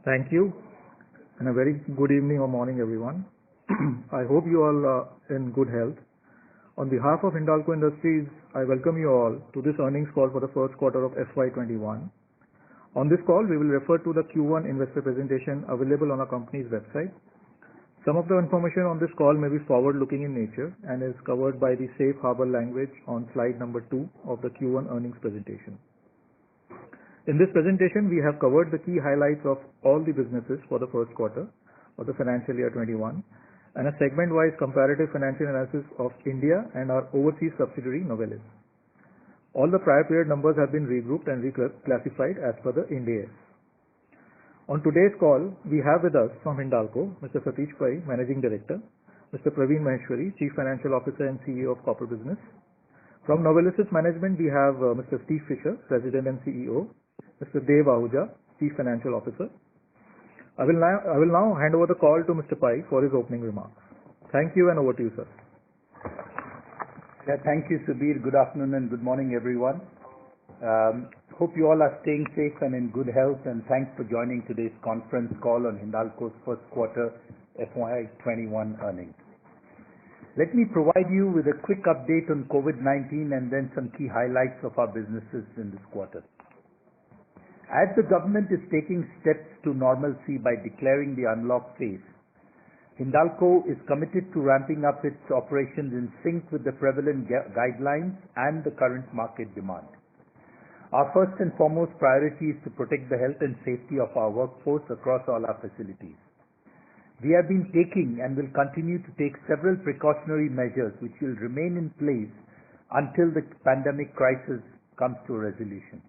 Thank you, and a very good evening or morning, everyone. I hope you all are in good health. On behalf of Hindalco Industries, I welcome you all to this earnings call for the first quarter of FY21. On this call, we will refer to the Q1 investor presentation available on our company's website. Some of the information on this call may be forward-looking in nature and is covered by the safe harbor language on slide number 2 of the Q1 earnings presentation. In this presentation, we have covered the key highlights of all the businesses for the first quarter of the financial year 21 and a segment-wise comparative financial analysis of India and our overseas subsidiary Novelis. All the prior period numbers have been regrouped and reclassified as per the Ind AS. On today's call, we have with us from Hindalco, Mr. Satish Pai, Managing Director, Mr. Praveen Maheshwari, Chief Financial Officer and CEO of Corporate Business. From Novelis' management, we have Mr. Steve Fisher, President and CEO, Mr. Dev Ahuja, Chief Financial Officer. I will now hand over the call to Mr. Pai for his opening remarks. Thank you, and over to you, sir. Thank you, Subir. Good afternoon and good morning, everyone. Hope you all are staying safe and in good health, and thanks for joining today's conference call on Hindalco's first quarter FY21 earnings. Let me provide you with a quick update on COVID-19 and then some key highlights of our businesses in this quarter. As the government is taking steps to normalcy by declaring the unlock phase, Hindalco is committed to ramping up its operations in sync with the prevalent guidelines and the current market demand. Our first and foremost priority is to protect the health and safety of our workforce across all our facilities. We have been taking and will continue to take several precautionary measures which will remain in place until the pandemic crisis comes to a resolution.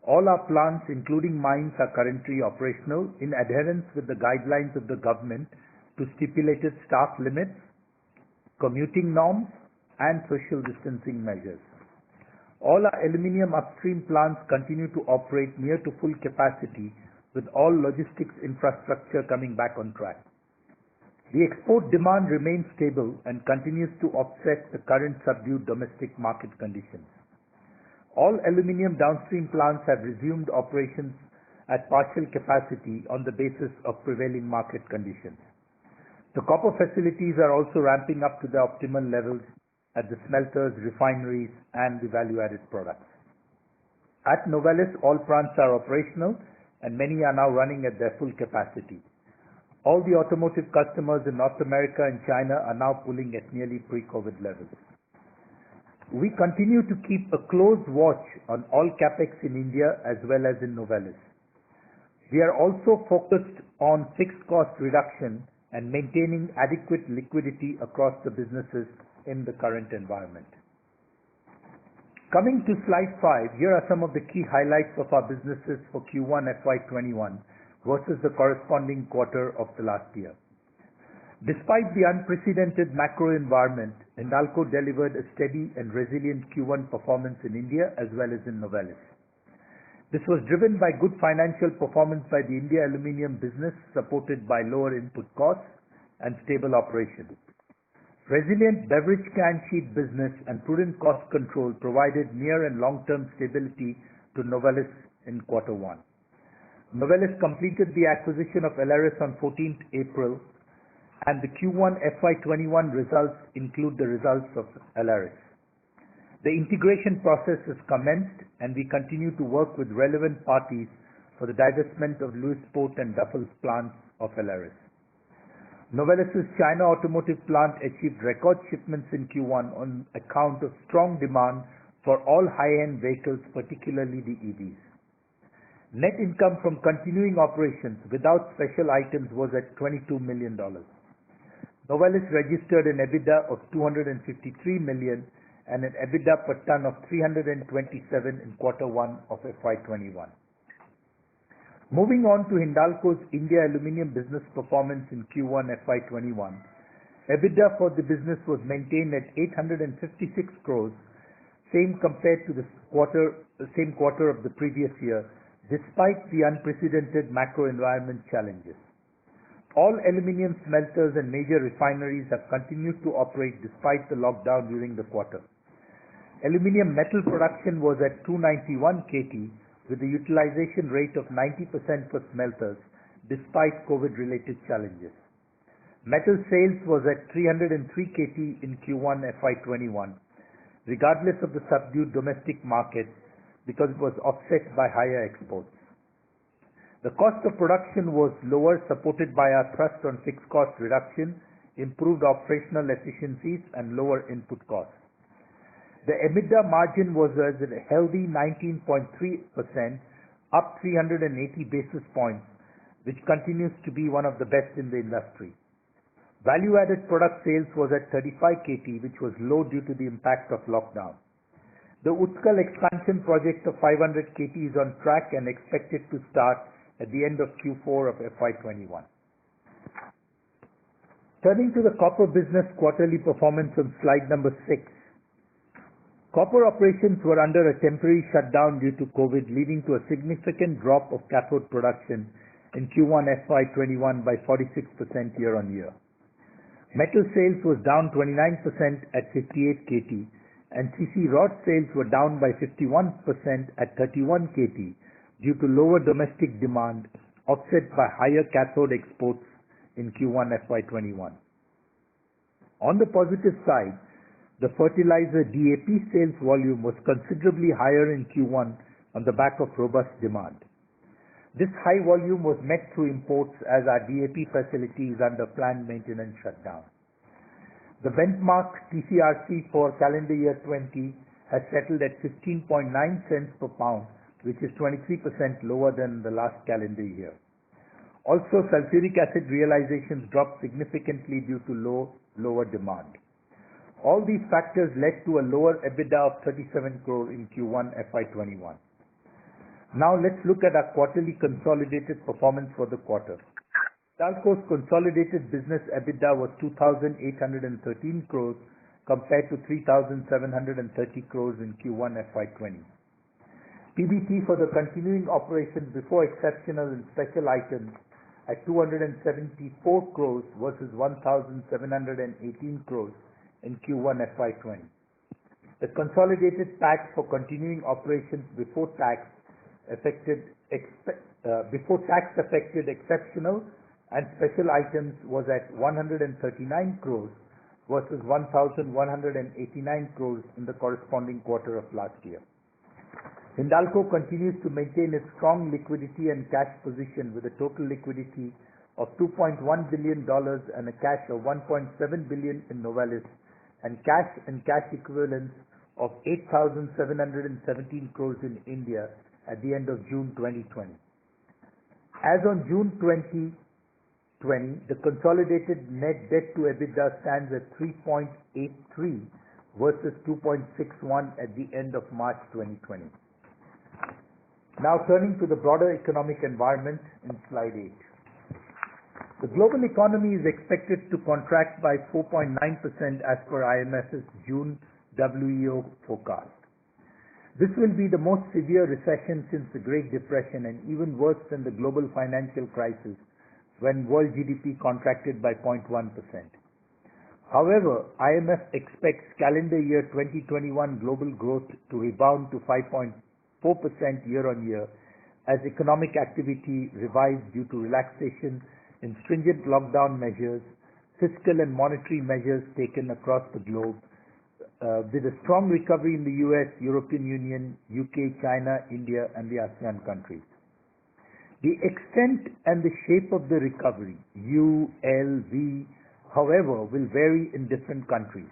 All our plants, including mines, are currently operational in adherence with the guidelines of the government to stipulated staff limits, commuting norms, and social distancing measures. All our aluminium upstream plants continue to operate near to full capacity, with all logistics infrastructure coming back on track. The export demand remains stable and continues to offset the current subdued domestic market conditions. All aluminium downstream plants have resumed operations at partial capacity on the basis of prevailing market conditions. The copper facilities are also ramping up to the optimal levels at the smelters, refineries, and the value-added products. At Novelis, all plants are operational and many are now running at their full capacity. All the automotive customers in North America and China are now pulling at nearly pre-COVID levels. We continue to keep a close watch on all capex in India as well as in Novelis. We are also focused on fixed cost reduction and maintaining adequate liquidity across the businesses in the current environment. Coming to slide 5, here are some of the key highlights of our businesses for Q1 FY21 versus the corresponding quarter of the last year. Despite the unprecedented macro environment, Hindalco delivered a steady and resilient Q1 performance in India as well as in Novelis. This was driven by good financial performance by the India aluminium business, supported by lower input costs and stable operations. Resilient beverage can sheet business and prudent cost control provided near and long-term stability to Novelis in quarter 1. Novelis completed the acquisition of Aleris on 14th April, and the Q1 FY21 results include the results of Aleris. The integration process has commenced, and we continue to work with relevant parties for the divestment of Lewisport and Duffels plants of Aleris. Novelis' China automotive plant achieved record shipments in Q1 on account of strong demand for all high-end vehicles, particularly the EVs. Net income from continuing operations without special items was at $22 million. Novelis registered an EBITDA of $253 million and an EBITDA per ton of 327 in quarter 1 of FY21. Moving on to Hindalco's India aluminium business performance in Q1 FY21, EBITDA for the business was maintained at 856 crores, same compared to the same quarter of the previous year, despite the unprecedented macro environment challenges. All aluminium smelters and major refineries have continued to operate despite the lockdown during the quarter. Aluminium metal production was at 291 KT with a utilization rate of 90% for smelters despite COVID-related challenges. Metal sales was at 303 KT in Q1 FY21, regardless of the subdued domestic market, because it was offset by higher exports. The cost of production was lower, supported by our thrust on fixed cost reduction, improved operational efficiencies, and lower input costs. The EBITDA margin was at a healthy 19.3%, up 380 basis points, which continues to be one of the best in the industry. Value-added product sales was at 35 KT, which was low due to the impact of lockdown. The Utkal expansion project of 500 KT is on track and expected to start at the end of Q4 of FY21. Turning to the copper business quarterly performance on slide number 6. Copper operations were under a temporary shutdown due to COVID, leading to a significant drop of cathode production in Q1 FY21 by 46% year-on-year. Metal sales was down 29% at 58 KT, and CC rod sales were down by 51% at 31 KT due to lower domestic demand, offset by higher cathode exports in Q1 FY21. On the positive side, the fertilizer DAP sales volume was considerably higher in Q1 on the back of robust demand. This high volume was met through imports as our DAP facility is under planned maintenance shutdown. The benchmark TCRC for calendar year 20 has settled at 15.9 cents per pound, which is 23% lower than the last calendar year. Also, sulfuric acid realizations dropped significantly due to lower demand. All these factors led to a lower EBITDA of 37 crore in Q1 FY21. Now let's look at our quarterly consolidated performance for the quarter. Hindalco's consolidated business EBITDA was 2,813 crores compared to 3,730 crores in Q1 FY20. PBT for the continuing operations before exceptional and special items at 274 crores versus 1,718 crores in Q1 FY20. The consolidated PAT for continuing operations before tax affected exceptional and special items was at 139 crores versus 1,189 crores in the corresponding quarter of last year. Hindalco continues to maintain its strong liquidity and cash position with a total liquidity of $2.1 billion and a cash of $1.7 billion in Novelis and cash equivalents of 8,717 crores in India at the end of June 2020. As on June 2020, the consolidated net debt to EBITDA stands at 3.83 versus 2.61 at the end of March 2020. Now turning to the broader economic environment in slide 8. The global economy is expected to contract by 4.9% as per IMF's June WEO forecast. This will be the most severe recession since the Great Depression and even worse than the global financial crisis when world GDP contracted by 0.1%. However, IMF expects calendar year 2021 global growth to rebound to 5.4% year-on-year as economic activity revives due to relaxation in stringent lockdown measures, fiscal and monetary measures taken across the globe, with a strong recovery in the US, European Union, UK, China, India, and the ASEAN countries. The extent and the shape of the recovery, U, L, V, however, will vary in different countries.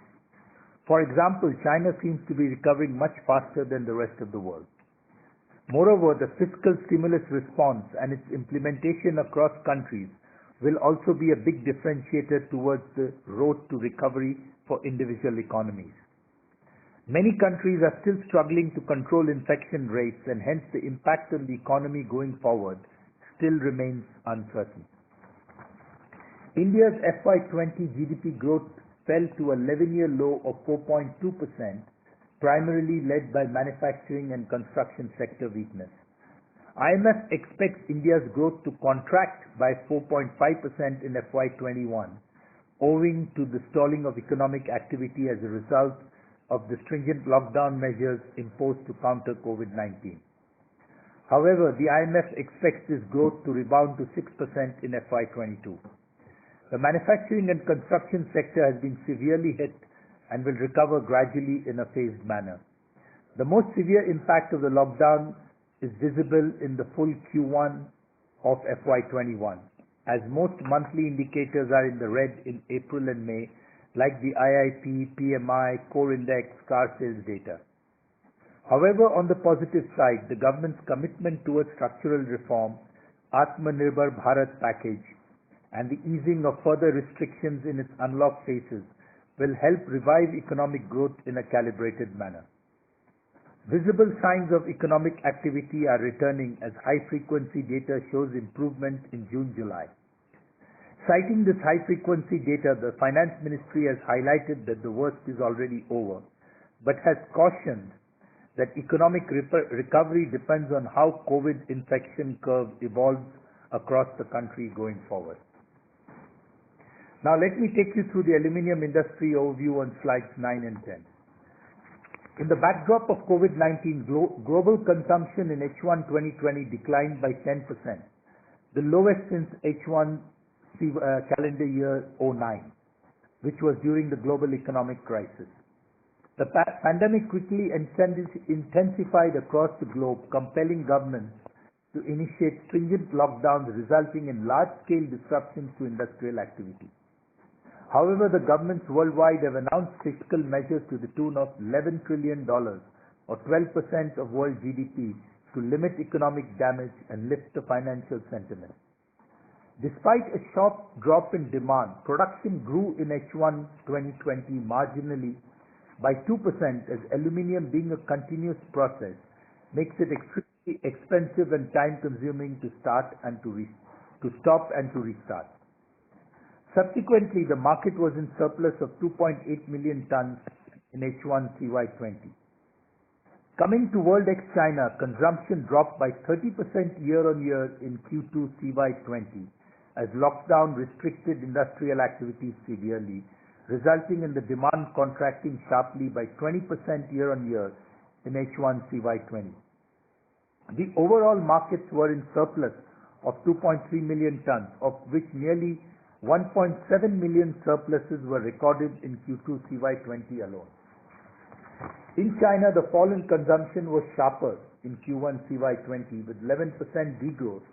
For example, China seems to be recovering much faster than the rest of the world. Moreover, the fiscal stimulus response and its implementation across countries will also be a big differentiator towards the road to recovery for individual economies. Many countries are still struggling to control infection rates, and hence the impact on the economy going forward still remains uncertain. India's FY20 GDP growth fell to a 11-year low of 4.2%, primarily led by manufacturing and construction sector weakness. IMF expects India's growth to contract by 4.5% in FY21, owing to the stalling of economic activity as a result of the stringent lockdown measures imposed to counter COVID-19. However, the IMF expects this growth to rebound to 6% in FY22. The manufacturing and construction sector has been severely hit and will recover gradually in a phased manner. The most severe impact of the lockdown is visible in the full Q1 of FY21, as most monthly indicators are in the red in April and May, like the IIP, PMI, Core Index, car sales data. However, on the positive side, the government's commitment towards structural reform, Atmanirbhar Bharat package, and the easing of further restrictions in its unlock phases will help revive economic growth in a calibrated manner. Visible signs of economic activity are returning as high-frequency data shows improvement in June-July. Citing this high-frequency data, the Finance Ministry has highlighted that the worst is already over, but has cautioned that economic recovery depends on how COVID infection curve evolves across the country going forward. Now let me take you through the aluminium industry overview on slides 9 and 10. In the backdrop of COVID-19, global consumption in H1 2020 declined by 10%, the lowest since H1 calendar year 09, which was during the global economic crisis. The pandemic quickly intensified across the globe, compelling governments to initiate stringent lockdowns, resulting in large-scale disruptions to industrial activity. However, the governments worldwide have announced fiscal measures to the tune of $11 trillion, or 12% of world GDP, to limit economic damage and lift the financial sentiment. Despite a sharp drop in demand, production grew in H1 2020 marginally by 2%, as aluminium, being a continuous process, makes it extremely expensive and time-consuming to stop and to restart. Subsequently, the market was in surplus of 2.8 million tons in H1 CY20. Coming to world ex-China, consumption dropped by 30% year-on-year in Q2 CY20, as lockdown restricted industrial activities severely, resulting in the demand contracting sharply by 20% year-on-year in H1 CY20. The overall markets were in surplus of 2.3 million tons, of which nearly 1.7 million surpluses were recorded in Q2 CY20 alone. In China, the fall in consumption was sharper in Q1 CY20 with 11% degrowth,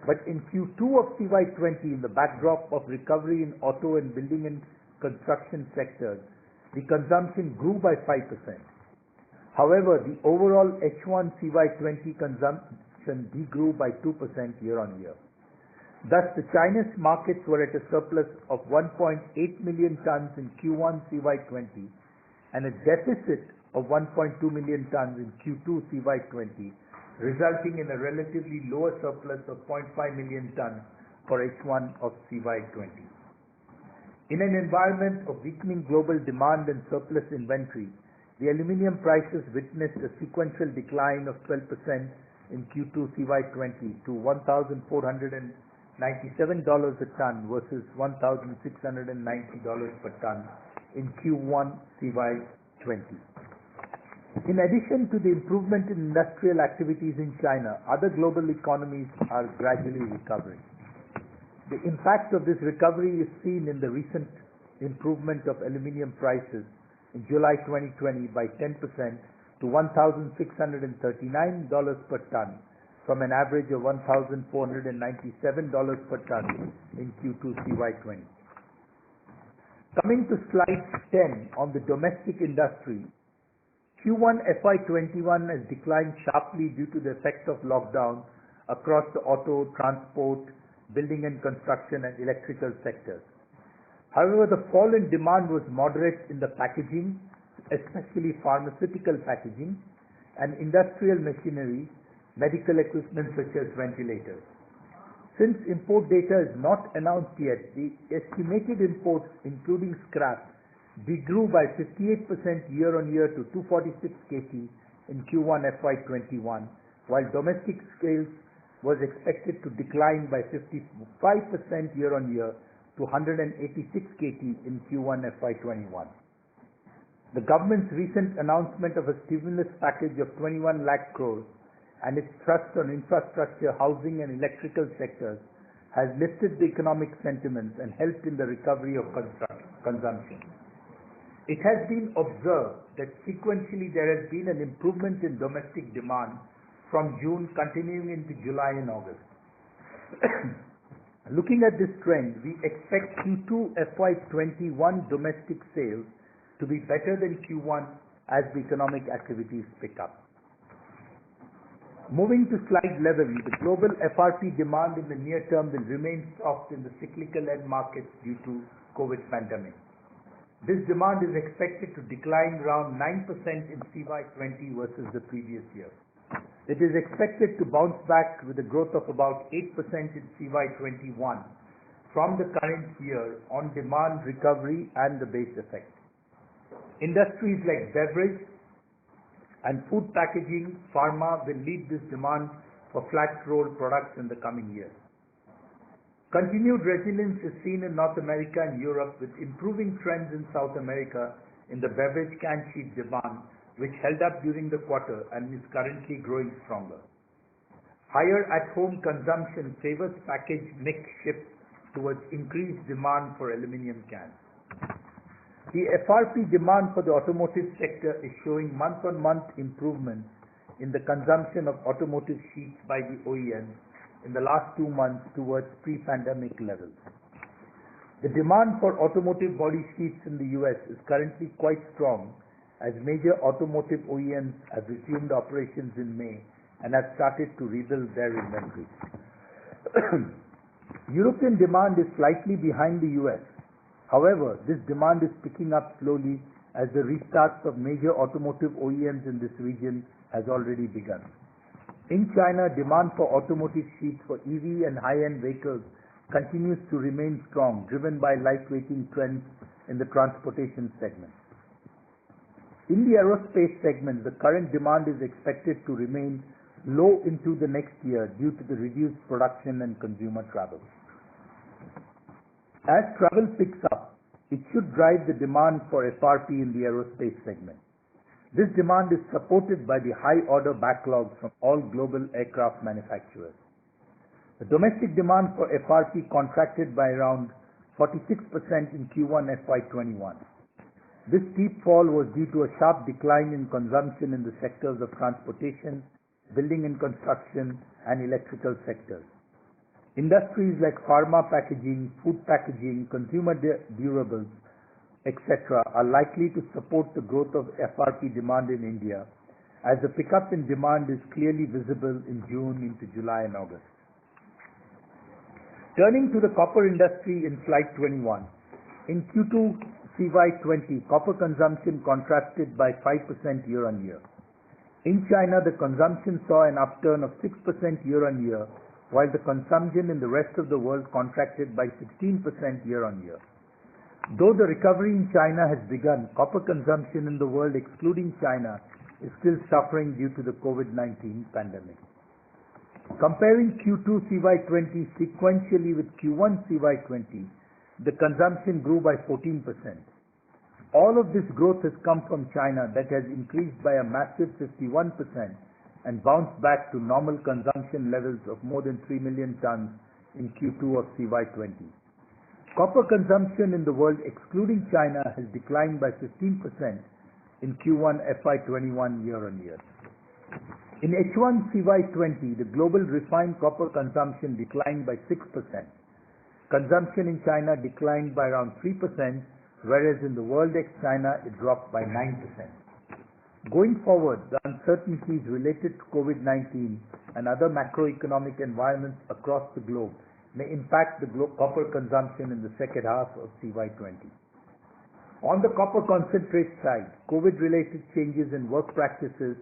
but in Q2 of CY20, in the backdrop of recovery in auto and building and construction sectors, the consumption grew by 5%. However, the overall H1 CY20 consumption degrew by 2% year-on-year. Thus, the Chinese markets were at a surplus of 1.8 million tons in Q1 CY20 and a deficit of 1.2 million tons in Q2 CY20, resulting in a relatively lower surplus of 0.5 million tons for H1 of CY20. In an environment of weakening global demand and surplus inventory, the aluminium prices witnessed a sequential decline of 12% in Q2 CY20 to $1,497 a ton versus $1,690 per ton in Q1 CY20. In addition to the improvement in industrial activities in China, other global economies are gradually recovering. The impact of this recovery is seen in the recent improvement of aluminium prices in July 2020 by 10% to $1,639 per ton from an average of $1,497 per ton in Q2 CY20. Coming to slide 10 on the domestic industry, Q1 FY21 has declined sharply due to the effect of lockdown across the auto, transport, building and construction and electrical sectors. However, the fall in demand was moderate in the packaging, especially pharmaceutical packaging, and industrial machinery, medical equipment such as ventilators. Since import data is not announced yet, the estimated imports, including scrap, degrew by 58% year-on-year to 246 KT in Q1 FY21, while domestic sales was expected to decline by 55% year-on-year to 186 KT in Q1 FY21. The government's recent announcement of a stimulus package of 21 lakh crores and its thrust on infrastructure, housing and electrical sectors has lifted the economic sentiments and helped in the recovery of consumption. It has been observed that sequentially there has been an improvement in domestic demand from June continuing into July and August. Looking at this trend, we expect Q2 FY21 domestic sales to be better than Q1 as the economic activities pick up. Moving to slide 11, the global FRP demand in the near term will remain soft in the cyclical end markets due to COVID pandemic. This demand is expected to decline around 9% in CY20 versus the previous year. It is expected to bounce back with a growth of about 8% in CY21 from the current year on demand recovery and the base effect. Industries like beverage and food packaging, pharma will lead this demand for flat roll products in the coming years. Continued resilience is seen in North America and Europe, with improving trends in South America in the beverage can sheet demand, which held up during the quarter and is currently growing stronger. Higher at-home consumption favors package mix shift towards increased demand for aluminum cans. The FRP demand for the automotive sector is showing month-on-month improvement in the consumption of automotive sheets by the OEMs in the last 2 months towards pre-pandemic levels. The demand for automotive body sheets in the US is currently quite strong, as major automotive OEMs have resumed operations in May and have started to rebuild their inventories. European demand is slightly behind the US. However, this demand is picking up slowly as the restarts of major automotive OEMs in this region has already begun. In China, demand for automotive sheets for EV and high-end vehicles continues to remain strong, driven by lightweighting trends in the transportation segment. In the aerospace segment, the current demand is expected to remain low into the next year due to the reduced production and consumer travel. As travel picks up, it should drive the demand for FRP in the aerospace segment. This demand is supported by the high order backlogs from all global aircraft manufacturers. The domestic demand for FRP contracted by around 46% in Q1 FY21. This steep fall was due to a sharp decline in consumption in the sectors of transportation, building and construction, and electrical sectors. Industries like pharma packaging, food packaging, consumer durables, etc. are likely to support the growth of FRP demand in India, as the pickup in demand is clearly visible in June into July and August. Turning to the copper industry in slide 21, in Q2 CY20, copper consumption contracted by 5% year-on-year. In China, the consumption saw an upturn of 6% year-on-year, while the consumption in the rest of the world contracted by 16% year-on-year. Though the recovery in China has begun, copper consumption in the world excluding China is still suffering due to the COVID-19 pandemic. Comparing Q2 CY20 sequentially with Q1 CY20, the consumption grew by 14%. All of this growth has come from China, that has increased by a massive 51% and bounced back to normal consumption levels of more than 3 million tons in Q2 of CY20. Copper consumption in the world excluding China has declined by 15% in Q1 FY21 year-on-year. In H1 CY20, the global refined copper consumption declined by 6%. Consumption in China declined by around 3%, whereas in the world ex-China it dropped by 9%. Going forward, the uncertainties related to COVID-19 and other macroeconomic environments across the globe may impact the copper consumption in the second half of CY20. On the copper concentrate side, COVID-related changes in work practices,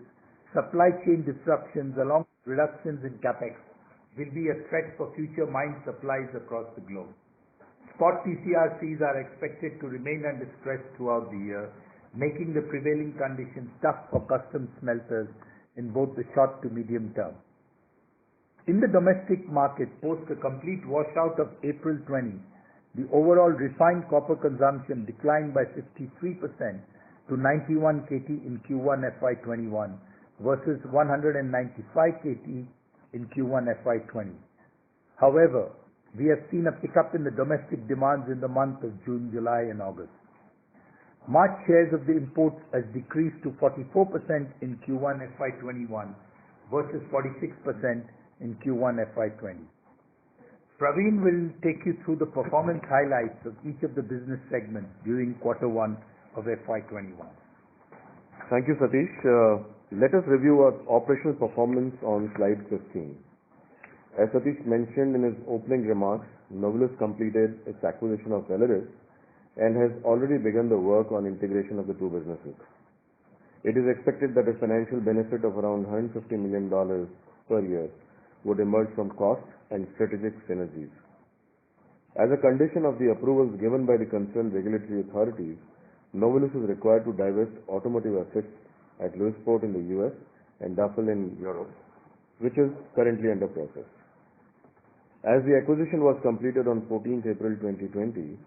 supply chain disruptions along with reductions in capex will be a threat for future mine supplies across the globe. Spot TCRCs are expected to remain under stress throughout the year, making the prevailing conditions tough for custom smelters in both the short to medium term. In the domestic market, post a complete washout of April 20, the overall refined copper consumption declined by 53% to 91 KT in Q1 FY21 versus 195 KT in Q1 FY20. However, we have seen a pickup in the domestic demands in the month of June, July, and August. March shares of the imports has decreased to 44% in Q1 FY21 versus 46% in Q1 FY20. Praveen will take you through the performance highlights of each of the business segments during Q1 of FY21. Thank you, Satish. Let us review our operational performance on slide 15. As Satish mentioned in his opening remarks, Novelis completed its acquisition of Aleris and has already begun the work on integration of the two businesses. It is expected that a financial benefit of around $150 million per year would emerge from cost and strategic synergies. As a condition of the approvals given by the concerned regulatory authorities, Novelis is required to divest automotive assets at Lewisport in the US and Duffel in Europe, which is currently under process. As the acquisition was completed on 14th April 2020,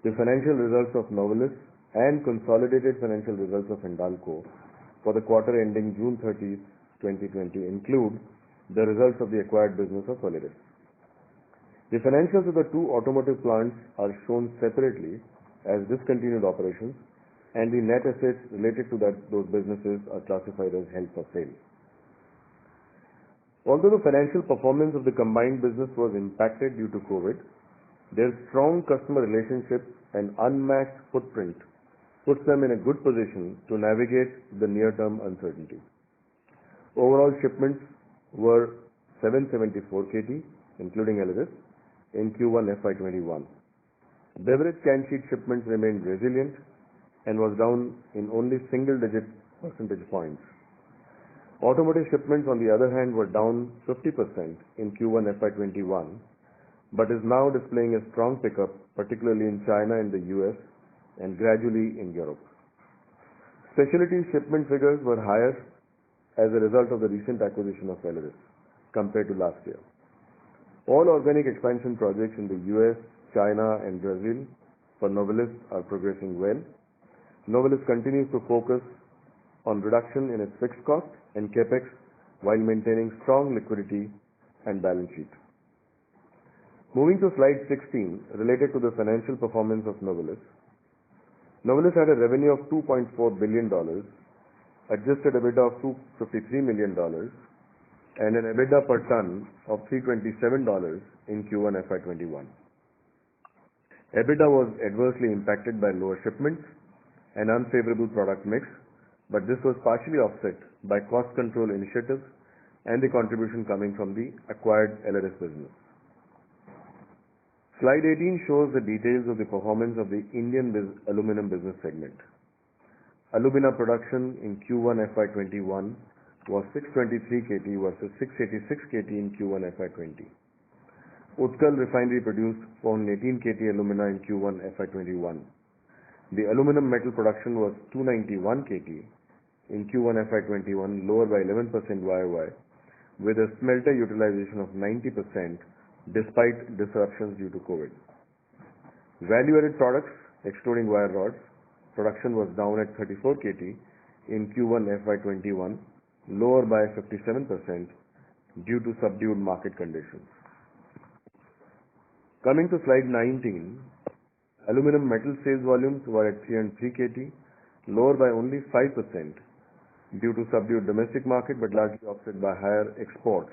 the financial results of Novelis and consolidated financial results of Hindalco for the quarter ending June 30, 2020 include the results of the acquired business of Aleris. The financials of the two automotive plants are shown separately as discontinued operations, and the net assets related to those businesses are classified as held for sale. Although the financial performance of the combined business was impacted due to COVID, their strong customer relationships and unmatched footprint puts them in a good position to navigate the near-term uncertainty. Overall shipments were 774 KT, including Aleris, in Q1 FY21. Beverage can sheet shipments remained resilient and was down in only single-digit percentage points. Automotive shipments, on the other hand, were down 50% in Q1 FY21, but is now displaying a strong pickup, particularly in China and the US, and gradually in Europe. Specialty shipment figures were higher as a result of the recent acquisition of Aleris compared to last year. All organic expansion projects in the US, China, and Brazil for Novelis are progressing well. Novelis continues to focus on reduction in its fixed cost and capex while maintaining strong liquidity and balance sheet. Moving to slide 16, related to the financial performance of Novelis. Novelis had a revenue of $2.4 billion, adjusted EBITDA of $253 million, and an EBITDA per ton of $327 in Q1 FY21. EBITDA was adversely impacted by lower shipments and unfavorable product mix, but this was partially offset by cost control initiatives and the contribution coming from the acquired Aleris business. Slide 18 shows the details of the performance of the Indian aluminum business segment. Alumina production in Q1 FY21 was 623 KT versus 686 KT in Q1 FY20. Utkal refinery produced 418 KT alumina in Q1 FY21. The aluminum metal production was 291 KT in Q1 FY21, lower by 11% YOY, with a smelter utilization of 90% despite disruptions due to COVID. Value-added products, excluding wire rods, production was down at 34 KT in Q1 FY21, lower by 57% due to subdued market conditions. Coming to slide 19, aluminum metal sales volumes were at 303 KT, lower by only 5% due to subdued domestic market, but largely offset by higher exports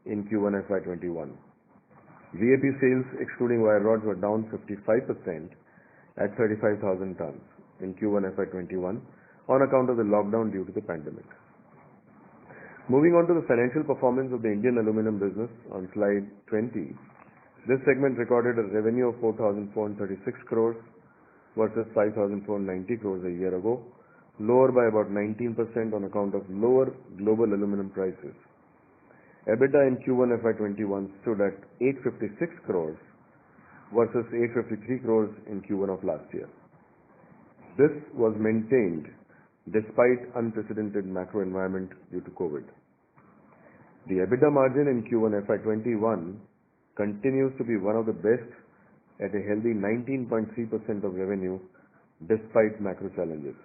in Q1 FY21. VAP sales, excluding wire rods, were down 55% at 35,000 tons in Q1 FY21 on account of the lockdown due to the pandemic. Moving on to the financial performance of the Indian aluminum business on slide 20, this segment recorded a revenue of 4,436 crores versus 5,490 crores a year ago, lower by about 19% on account of lower global aluminum prices. EBITDA in Q1 FY21 stood at 856 crores versus 853 crores in Q1 of last year. This was maintained despite unprecedented macro environment due to COVID. The EBITDA margin in Q1 FY21 continues to be one of the best at a healthy 19.3% of revenue despite macro challenges.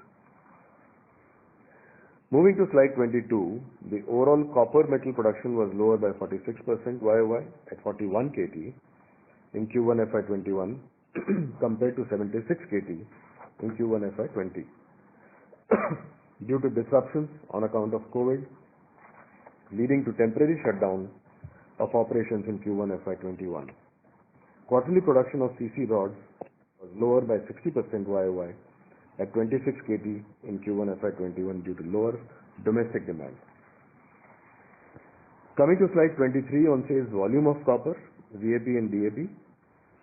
Moving to slide 22, the overall copper metal production was lower by 46% YOY at 41 KT in Q1 FY21 compared to 76 KT in Q1 FY20 due to disruptions on account of COVID, leading to temporary shutdown of operations in Q1 FY21. Quarterly production of CC rods was lower by 60% YOY at 26 KT in Q1 FY21 due to lower domestic demand. Coming to slide 23 on sales volume of copper, VAP and DAP.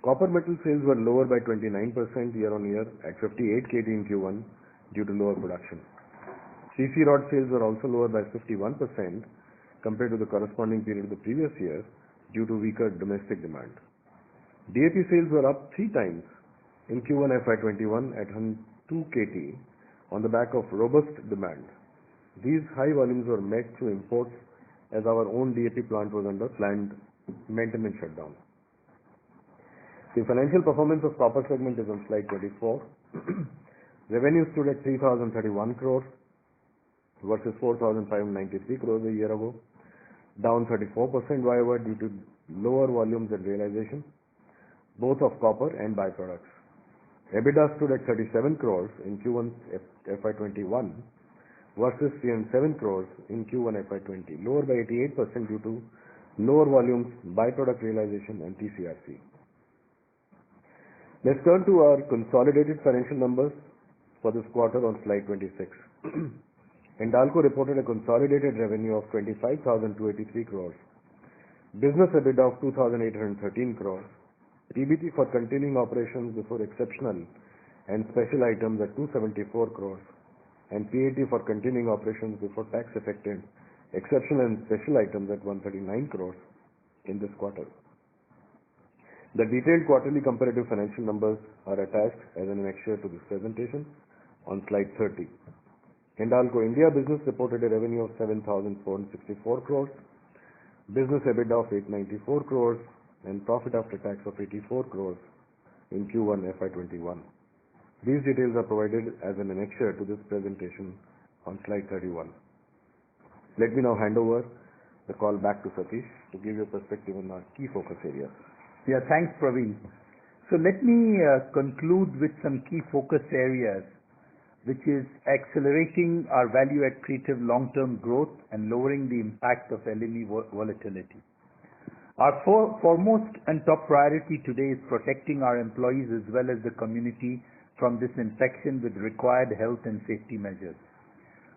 Copper metal sales were lower by 29% year-on-year at 58 KT in Q1 due to lower production. CC rod sales were also lower by 51% compared to the corresponding period of the previous year due to weaker domestic demand. DAP sales were up 3 times in Q1 FY21 at 2 KT on the back of robust demand. These high volumes were met through imports as our own DAP plant was under planned maintenance shutdown. The financial performance of copper segment is on slide 24. Revenue stood at 3,031 crores versus 4,593 crores a year ago, down 34% YOY due to lower volumes and realization, both of copper and byproducts. EBITDA stood at 37 crores in Q1 FY21 versus 307 crores in Q1 FY20, lower by 88% due to lower volumes, byproduct realization and TCRC. Let's turn to our consolidated financial numbers for this quarter on slide 26. Hindalco reported a consolidated revenue of 25,283 crores, business EBITDA of 2,813 crores, PBT for continuing operations before exceptional and special items at 274 crores, and PAT for continuing operations before tax affected exceptional and special items at 139 crores in this quarter. The detailed quarterly comparative financial numbers are attached as an annexure to this presentation on slide 30. Hindalco India business reported a revenue of 7,464 crores, business EBITDA of 894 crores, and profit after tax of 84 crores in Q1 FY21. These details are provided as an annexure to this presentation on slide 31. Let me now hand over the call back to Satish to give you a perspective on our key focus areas. Yeah, thanks, Praveen. So let me conclude with some key focus areas, which is accelerating our value-accretive long-term growth and lowering the impact of LME volatility. Our foremost and top priority today is protecting our employees as well as the community from this infection with required health and safety measures.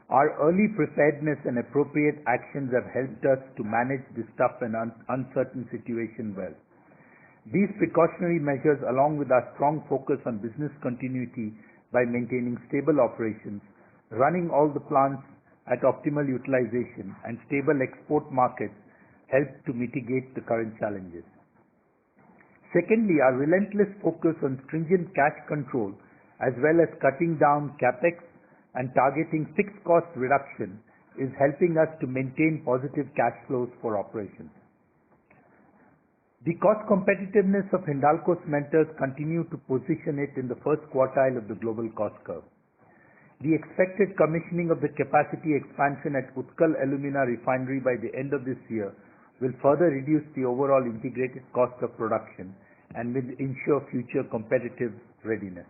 Our early preparedness and appropriate actions have helped us to manage this tough and uncertain situation well. These precautionary measures, along with our strong focus on business continuity by maintaining stable operations, running all the plants at optimal utilization, and stable export markets, help to mitigate the current challenges. Secondly, our relentless focus on stringent cash control as well as cutting down capex and targeting fixed cost reduction is helping us to maintain positive cash flows for operations. The cost competitiveness of Hindalco smelters continue to position it in the first quartile of the global cost curve. The expected commissioning of the capacity expansion at Utkal Alumina Refinery by the end of this year will further reduce the overall integrated cost of production and will ensure future competitive readiness.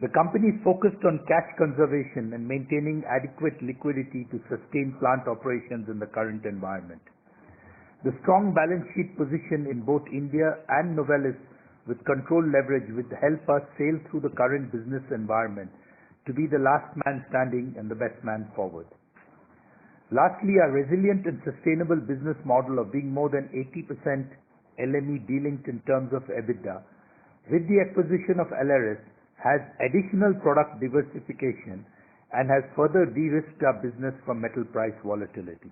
The company is focused on cash conservation and maintaining adequate liquidity to sustain plant operations in the current environment. The strong balance sheet position in both India and Novelis with control leverage will help us sail through the current business environment to be the last man standing and the best man forward. Lastly, our resilient and sustainable business model of being more than 80% LME delinked in terms of EBITDA, with the acquisition of LRS, has additional product diversification and has further de-risked our business from metal price volatility.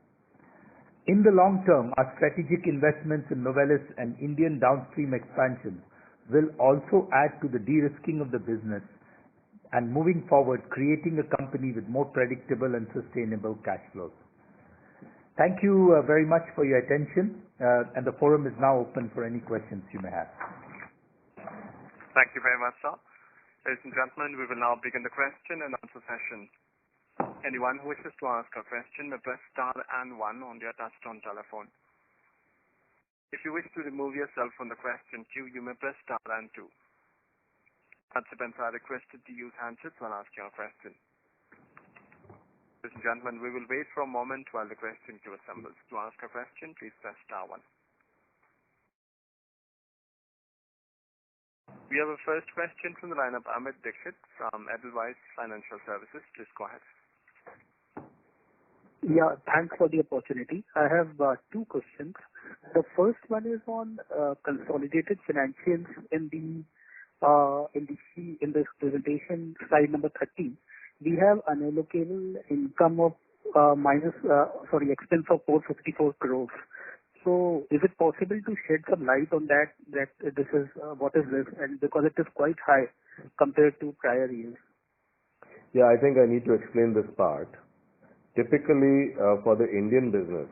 In the long term, our strategic investments in Novelis and Indian downstream expansion will also add to the de-risking of the business and moving forward, creating a company with more predictable and sustainable cash flows. Thank you very much for your attention, and the forum is now open for any questions you may have. Thank you very much, sir. Ladies and gentlemen, we will now begin the question and answer session. Anyone who wishes to ask a question may press star and 1 on their touchtone telephone. If you wish to remove yourself from the question queue, you may press star and 2. Participants are requested to use handsets while asking a question. Ladies and gentlemen, we will wait for a moment while the question queue assembles. To ask a question, please press star 1. We have a first question from the line of Amit Dixit from Edelweiss Financial Services. Please go ahead. Yeah, thanks for the opportunity. I have two questions. The first one is on consolidated financials in this presentation, slide number 30. We have unallocable income of expense of 454 crores. So is it possible to shed some light on that this is what is this, and because it is quite high compared to prior years? Yeah, I think I need to explain this part. Typically, for the Indian business,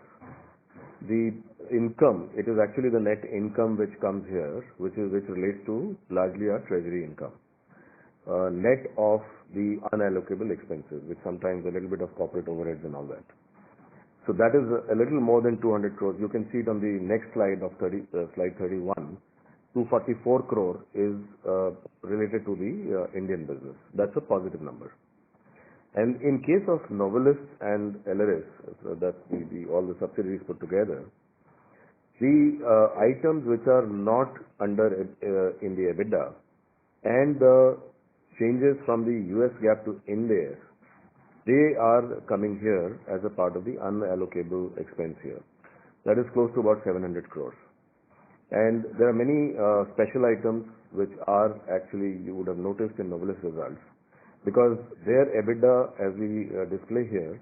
the income, it is actually the net income which comes here, which relates to largely our treasury income. Net of the unallocable expenses, with sometimes a little bit of corporate overheads and all that. So that is a little more than 200 crores. You can see it on the next slide of slide 31. 244 crore is related to the Indian business. That's a positive number. And in case of Novelis and LRS, so that's all the subsidiaries put together, the items which are not under in the EBITDA and the changes from the US GAAP to Ind AS, they are coming here as a part of the unallocable expense here. That is close to about 700 crores. And there are many special items which are actually, you would have noticed in Novelis results, because their EBITDA, as we display here,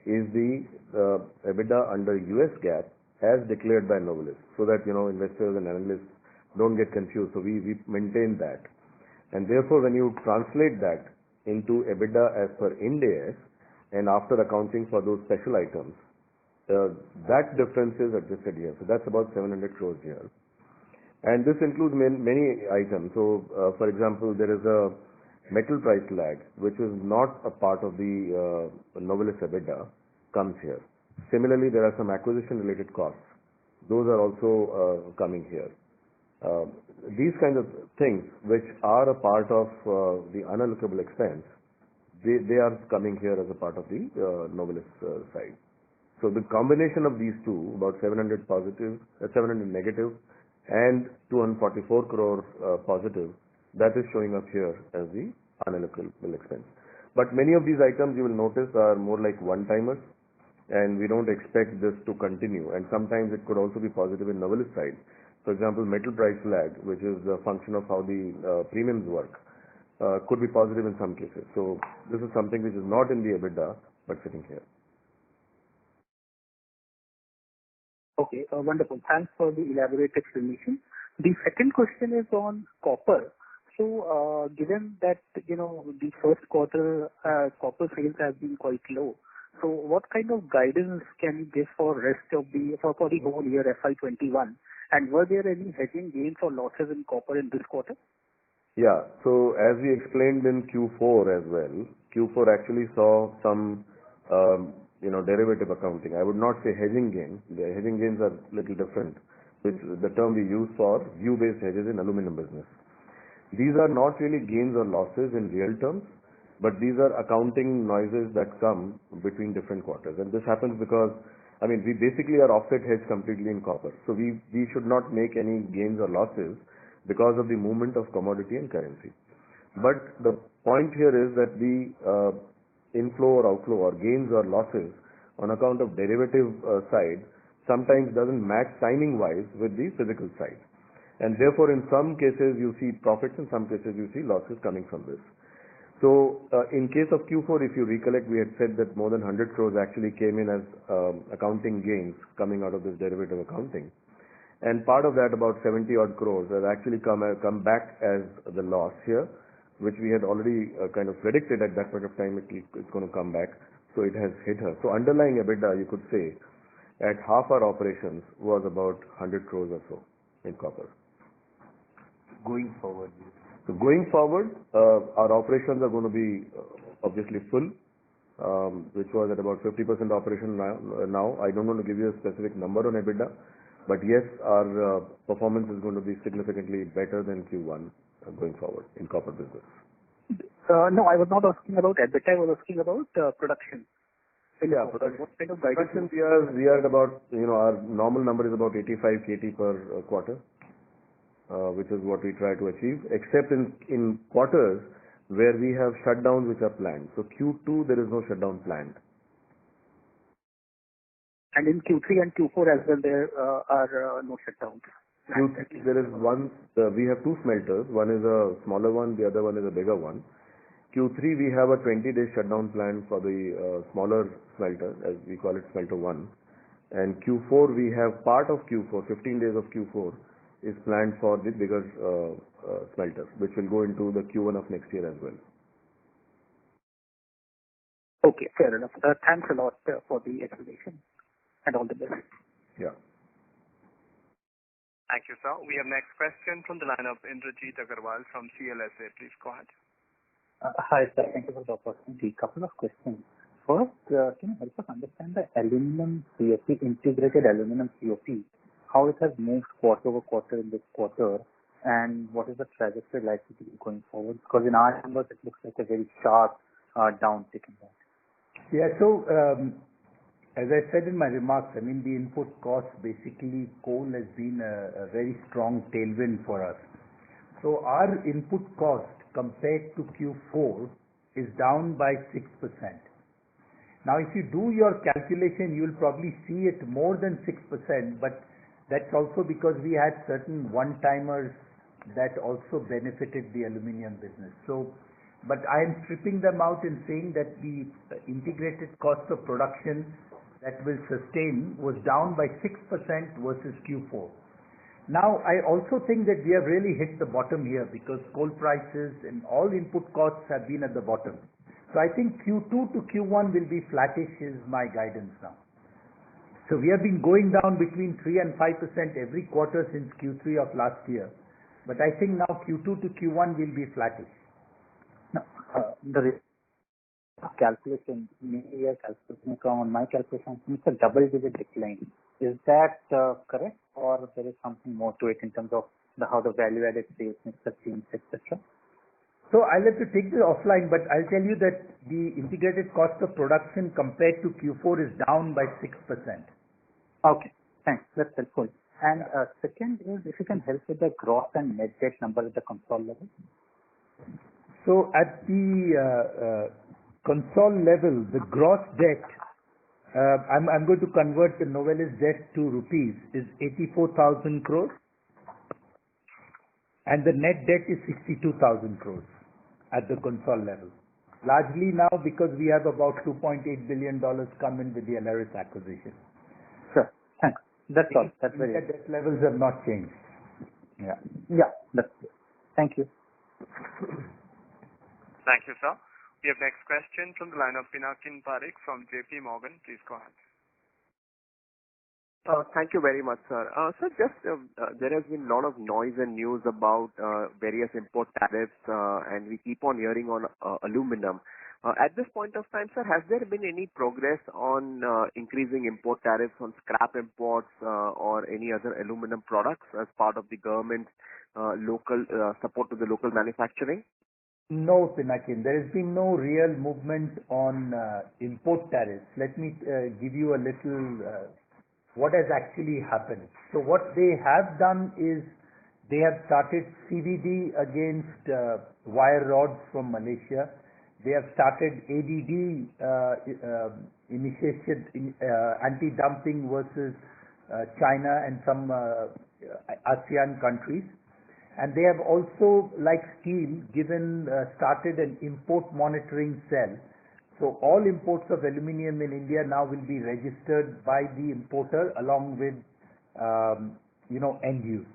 is the EBITDA under US GAAP as declared by Novelis, so that investors and analysts don't get confused. So we maintain that, and therefore when you translate that into EBITDA as per Ind AS and after accounting for those special items, that difference is adjusted here. So that's about 700 crores here, and this includes many items. So for example, there is a metal price lag, which is not a part of the Novelis EBITDA, comes here. Similarly, there are some acquisition-related costs. Those are also coming here. These kinds of things, which are a part of the unallocable expense, they are coming here as a part of the Novelis side. So the combination of these two, about 700 negative, and 244 crore positive, that is showing up here as the unallocable expense. But many of these items, you will notice, are more like one-timers, and we don't expect this to continue. And sometimes it could also be positive in Novelis side. For example, metal price lag, which is a function of how the premiums work, could be positive in some cases. So this is something which is not in the EBITDA, but sitting here. Okay, wonderful. Thanks for the elaborate explanation. The second question is on copper. So, given that, the first quarter copper sales have been quite low, so what kind of guidance can you give for the whole year FY21? And were there any hedging gains or losses in copper in this quarter? Yeah. So as we explained in Q4 as well, Q4 actually saw some, derivative accounting. I would not say hedging gains. The hedging gains are a little different, which is the term we use for view-based hedges in aluminum business. These are not really gains or losses in real terms, but these are accounting noises that come between different quarters. And this happens because, we basically are offset hedge completely in copper. So we should not make any gains or losses because of the movement of commodity and currency. But the point here is that the inflow or outflow or gains or losses on account of derivative side sometimes doesn't match timing-wise with the physical side. And therefore, in some cases you see profits, in some cases you see losses coming from this. So, in case of Q4, if you recollect, we had said that more than 100 crores actually came in as accounting gains coming out of this derivative accounting. And part of that, about 70 odd crores, has actually come back as the loss here, which we had already kind of predicted at that point of time it's going to come back. So it has hit her. So underlying EBITDA, you could say, at half our operations was about 100 crores or so in copper. Going forward. So going forward, our operations are going to be obviously full. which was at about 50% operation now. I don't want to give you a specific number on EBITDA, but yes, our performance is going to be significantly better than Q1 going forward in copper business. No, I was not asking about EBITDA. I was asking about production. Yeah, production. What kind of guidance? Production, we are at about, our normal number is about 85 KT per quarter, which is what we try to achieve, except in quarters where we have shutdowns which are planned. So Q2, there is no shutdown planned. And in Q3 and Q4 as well, there are no shutdowns. Q3, there is one, we have two smelters. One is a smaller one, the other one is a bigger one. Q3, we have a 20-day shutdown plan for the smaller smelter, as we call it smelter 1. And Q4, we have part of Q4, 15 days of Q4 is planned for the bigger smelter, which will go into the Q1 of next year as well. Okay, fair enough. Thanks a lot for the explanation and all the best. Yeah. Thank you, sir. We have next question from the line of Indrajit Agarwal from CLSA. Please go ahead. Hi, sir. Thank you for the opportunity. Couple of questions. First, can you help us understand the aluminum COP, integrated aluminum COP, how it has moved quarter over quarter in this quarter, and what is the trajectory likely to be going forward? Because in our numbers, it looks like a very sharp downtick in that. Yeah, so as I said in my remarks, the input cost, basically coal has been a very strong tailwind for us. So our input cost compared to Q4 is down by 6%. Now, if you do your calculation, you will probably see it more than 6%, but that's also because we had certain one-timers that also benefited the aluminium business. So, but I am stripping them out and saying that the integrated cost of production that will sustain was down by 6% versus Q4. Now, I also think that we have really hit the bottom here because coal prices and all input costs have been at the bottom. So I think Q2 to Q1 will be flattish is my guidance now. So we have been going down between 3 and 5% every quarter since Q3 of last year. But I think now Q2 to Q1 will be flattish. Now, the calculation, maybe a calculation on my calculation, it's a double-digit decline. Is that correct, or there is something more to it in terms of how the value-added sales mix has changed, etc.? So I'll have to take this offline, but I'll tell you that the integrated cost of production compared to Q4 is down by 6%. Okay, thanks. That's helpful. And second is, if you can help with the gross and net debt number at the console level. So at the console level, the gross debt, I'm going to convert the Novelis debt to rupees, is 84,000 crores. And the net debt is 62,000 crores at the console level. Largely now because we have about $2.8 billion come in with the Aleris acquisition. Sure, thanks. That's all. That's very good. Debt levels have not changed. Yeah. Yeah, that's good. Thank you. Thank you, sir. We have next question from the line of Pinakin Parekh from JP Morgan. Please go ahead. Thank you very much, sir. Sir, just there has been a lot of noise and news about various import tariffs, and we keep on hearing on aluminum. At this point of time, sir, has there been any progress on increasing import tariffs on scrap imports or any other aluminum products as part of the government's local support to the local manufacturing? No, Pinakin, there has been no real movement on import tariffs. Let me give you a little what has actually happened. So what they have done is they have started CVD against wire rods from Malaysia. They have started ADD initiation, anti-dumping versus China and some ASEAN countries. And they have also, like steel, started an import monitoring cell. So all imports of aluminium in India now will be registered by the importer along with, end use.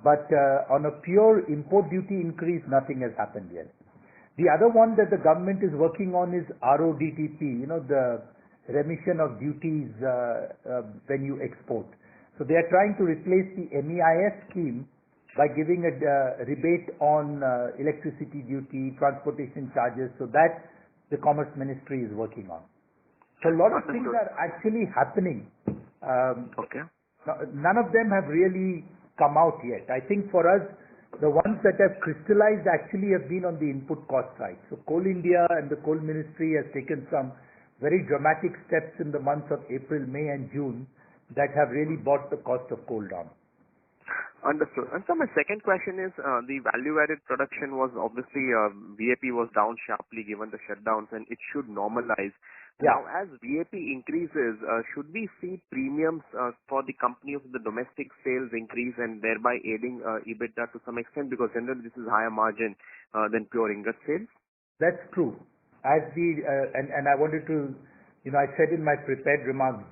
But on a pure import duty increase, nothing has happened yet. The other one that the government is working on is RODTP, the remission of duties when you export. So they are trying to replace the MEIS scheme by giving a rebate on electricity duty, transportation charges. So that the Commerce Ministry is working on. So a lot of things are actually happening. Okay. None of them have really come out yet. I think for us, the ones that have crystallized actually have been on the input cost side. So Coal India and the Coal Ministry has taken some very dramatic steps in the months of April, May and June that have really brought the cost of coal down. Understood. And so my second question is, the value-added production was obviously, VAP was down sharply given the shutdowns, and it should normalize. Yeah. Now, as VAP increases, should we see premiums for the company of the domestic sales increase and thereby aiding EBITDA to some extent? Because generally this is higher margin than pure ingot sales. That's true. As and I wanted to, I said in my prepared remarks,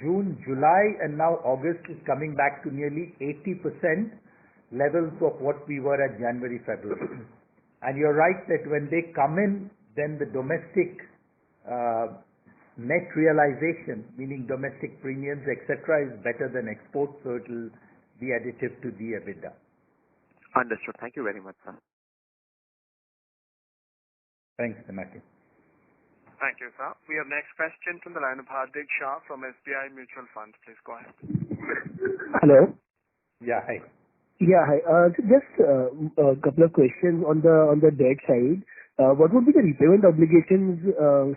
June, July, and now August is coming back to nearly 80% levels of what we were at January, February. And you're right that when they come in, then the domestic net realization, meaning domestic premiums, etc., is better than exports, so it will be additive to the EBITDA. Understood. Thank you very much, sir. Thanks, Matthew. Thank you, sir. We have next question from the line of Hardik Shah from SBI Mutual Fund. Please go ahead. Hello. Yeah, hi. Yeah, hi. Just a couple of questions on the debt side. What would be the repayment obligations,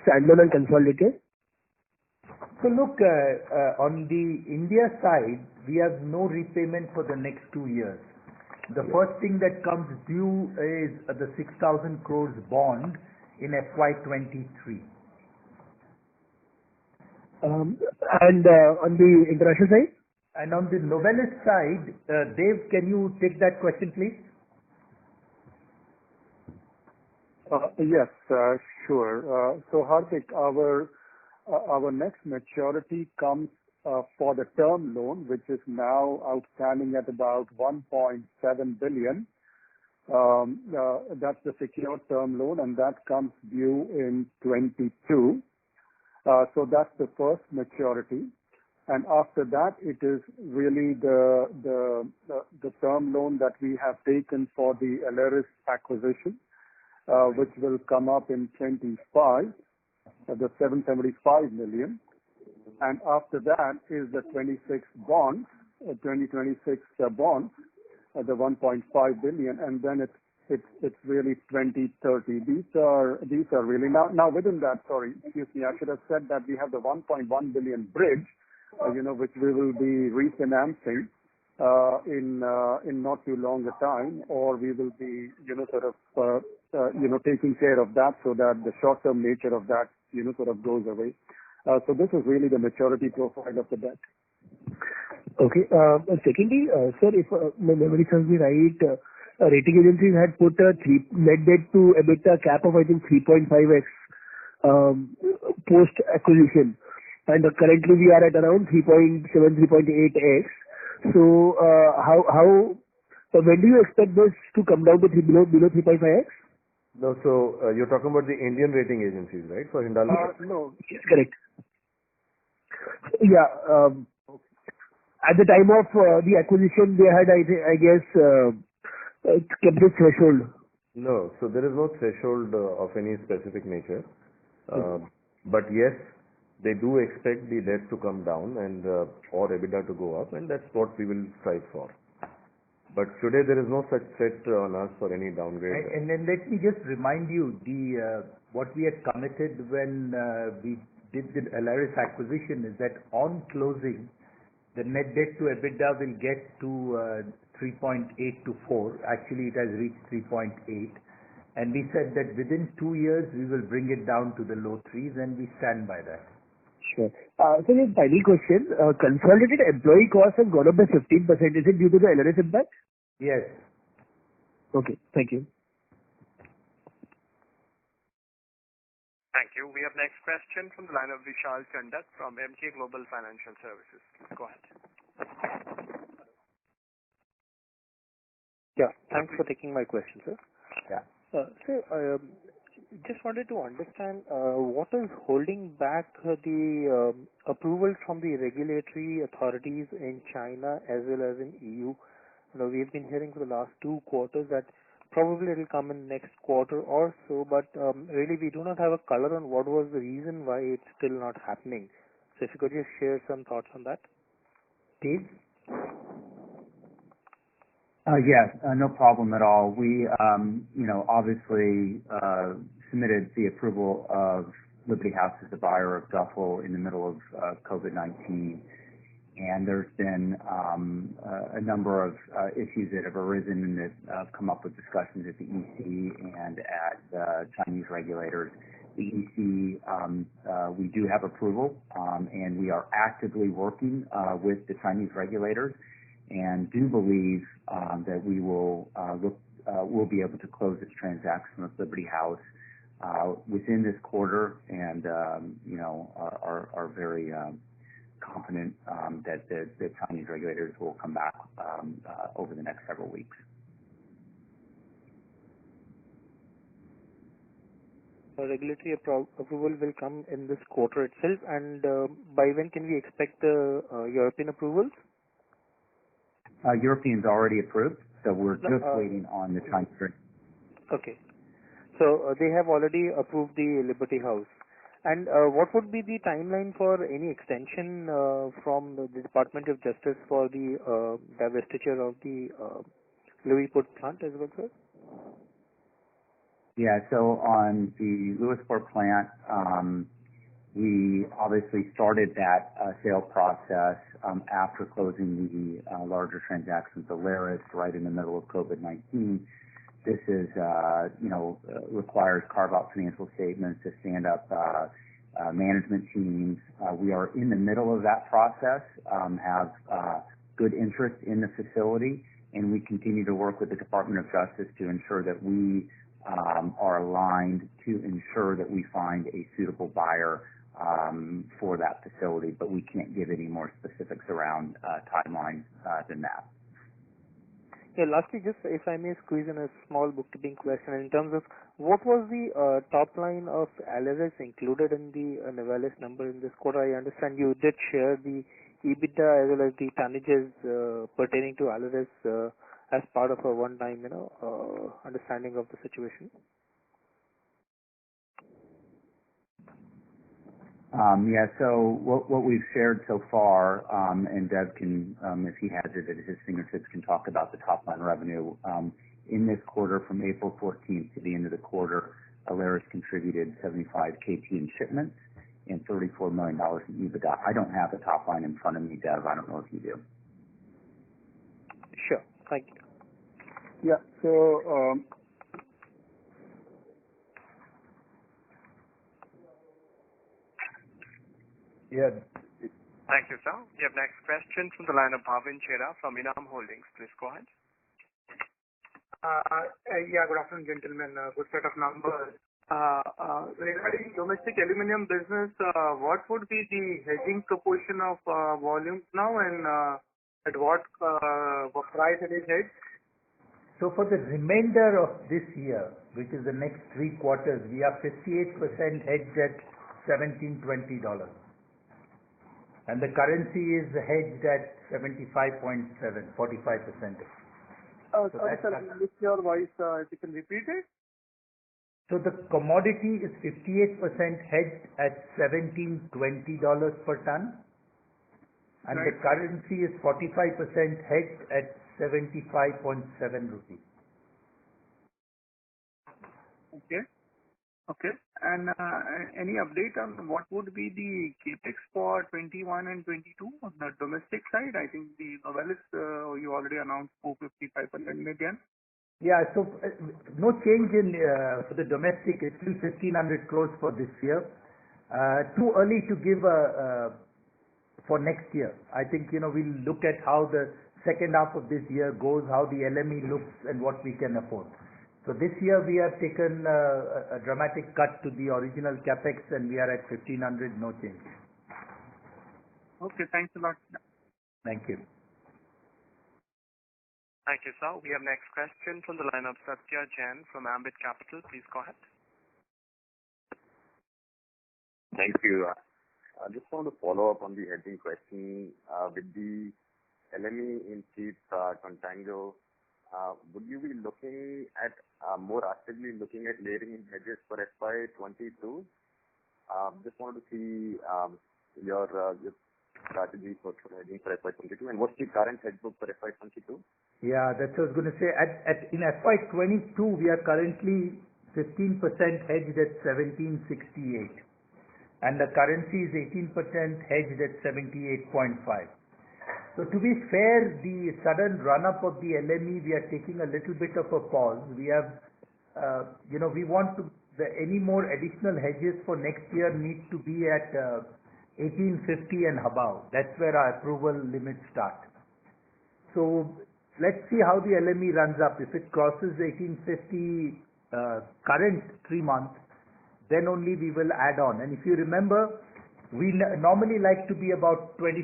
standalone and consolidated? So look, on the India side, we have no repayment for the next 2 years. The first thing that comes due is the 6,000 crores bond in FY23. And on the international side? And on the Novelis side, Dave, can you take that question, please? Yes, sure. So Hardik, our next maturity comes for the term loan, which is now outstanding at about 1.7 billion. That's the secured term loan, and that comes due in 22. So that's the first maturity. And after that, it is really the term loan that we have taken for the Aleris acquisition, which will come up in 25, the 775 million. And after that is the 2026 bonds, 2026 bonds, the 1.5 billion, and then it's really 2030. These are really now within that. Sorry, excuse me. I should have said that we have the 1.1 billion bridge, which we will be refinancing in not too long a time, or we will be taking care of that so that the short-term nature of that sort of goes away. So this is really the maturity profile of the debt. Okay. Secondly, sir, if my memory serves me right, rating agencies had put a net debt to EBITDA cap of, I think, 3.5x post acquisition, and currently we are at around 3.7, 3.8x. So when do you expect this to come down to below 3.5x? No, so you're talking about the Indian rating agencies, right, for Hindalco? No, yes, correct. Yeah. At the time of the acquisition, they had, I guess, kept this threshold. No, so there is no threshold of any specific nature. But yes, they do expect the debt to come down and or EBITDA to go up, and that's what we will strive for. But today there is no such threat on us for any downgrade. And then let me just remind you what we had committed when we did the Aleris acquisition is that on closing, the net debt to EBITDA will get to 3.8 to 4. Actually, it has reached 3.8. And we said that within 2 years, we will bring it down to the low 3s, and we stand by that. Sure. So the final question, consolidated employee costs have gone up by 15%. Is it due to the Aleris impact? Yes. Okay, thank you. Thank you. We have next question from the line of Vishal Chandak from Emkay Global Financial Services. Go ahead. Yeah, thanks for taking my question, sir. Yeah. Sir, just wanted to understand what is holding back the approval from the regulatory authorities in China as well as in EU. We've been hearing for the last 2 quarters that Probably it will come in next quarter or so, but really we do not have a color on what was the reason why it's still not happening. So if you could just share some thoughts on that. Steve? Yes, no problem at all. We, obviously submitted the approval of Liberty House as the buyer of Duffel in the middle of COVID-19. And there's been a number of issues that have arisen and that have come up with discussions at the EC and at the Chinese regulators. The EC, we do have approval, and we are actively working with the Chinese regulators, and do believe that we will we'll be able to close this transaction with Liberty House within this quarter, and are very confident that the Chinese regulators will come back over the next several weeks. Regulatory approval will come in this quarter itself, and by when can we expect the European approvals? European's already approved, so we're just waiting on the Chinese. Okay. So they have already approved the Liberty House. And what would be the timeline for any extension from the Department of Justice for the divestiture of the Lewisport plant as well, sir? Yeah, so on the Lewisport plant, we obviously started that sale process after closing the larger transaction with Alaris right in the middle of COVID-19. This is, requires carve-out financial statements to stand up management teams. We are in the middle of that process, have good interest in the facility, and we continue to work with the Department of Justice to ensure that we are aligned to ensure that we find a suitable buyer for that facility, but we can't give any more specifics around timelines than that. Yeah, lastly, just if I may squeeze in a small bookkeeping question in terms of what was the top line of Alaris included in the Novelis number in this quarter? I understand you did share the EBITDA as well as the tonnages pertaining to Alaris as part of a one-time, understanding of the situation. So what we've shared so far, and Dev can, if he has it at his fingertips, can talk about the top line revenue. In this quarter, from April 14th to the end of the quarter, Alaris contributed 75 KT in shipments and $34 million in EBITDA. I don't have the top line in front of me, Dev. I don't know if you do. Sure. Thank you. Yeah. So Yeah. Thank you, sir. We have next question from the line of Bhavin Chheda from Enam Holdings. Please go ahead. Yeah, good afternoon, gentlemen. Good set of numbers. Regarding domestic aluminum business, what would be the hedging proportion of volumes now, and at what price it is hedged? So for the remainder of this year, which is the next 3 quarters, we are 58% hedged at $17.20. And the currency is hedged at 75.7, 45%. Sorry, sir, I missed your voice. If you can repeat it. So the commodity is 58% hedged at $17.20 per ton. And Right. the currency is 45% hedged at 75.7 rupees. Okay. Okay. And any update on what would be the capex for 21 and 22 on the domestic side? I think the Novelis, you already announced 450-500 million. Yeah, so no change in for the domestic. It's still 1,500 crores for this year. Too early to give for next year. I think, we'll look at how the second half of this year goes, how the LME looks, and what we can afford. So this year we have taken a dramatic cut to the original capex, and we are at 1,500, no change. Okay, thanks a lot. Thank you. Thank you, sir. We have next question from the line of Satya Jain from Ambit Capital. Please go ahead. Thank you. I just want to follow up on the hedging question. With the LME in cheap contango would you be looking at more actively looking at layering in hedges for FY22? Just wanted to see your strategy for hedging for FY22, and what's the current hedge book for FY22? Yeah, that's what I was going to say. In FY22, we are currently 15% hedged at 1768, and the currency is 18% hedged at 78.5. So to be fair, the sudden run-up of the LME, we are taking a little bit of a pause. We have, we want to, any more additional hedges for next year need to be at 1850 and above. That's where our approval limits start. So let's see how the LME runs up. If it crosses 1850 current 3 months, then only we will add on. And if you remember, we normally like to be about 25%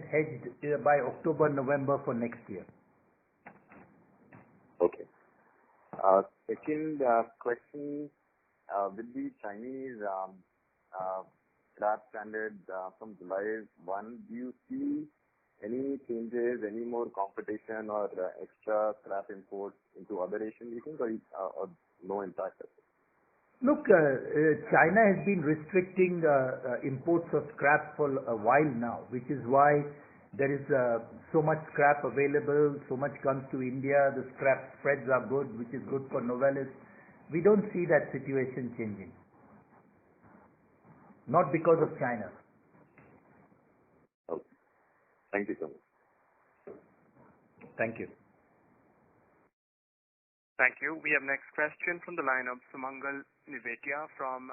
hedged by October, November for next year. Okay. Second question, with the Chinese scrap standard from July 1, do you see any changes, any more competition or extra scrap imports into other Asian regions, or no impact? Look, China has been restricting imports of scrap for a while now, which is why there is so much scrap available, so much comes to India, the scrap spreads are good, which is good for Novelis. We don't see that situation changing. Not because of China. Okay. Thank you so much. Thank you. Thank you. We have next question from the line of Sumangal Nevatia from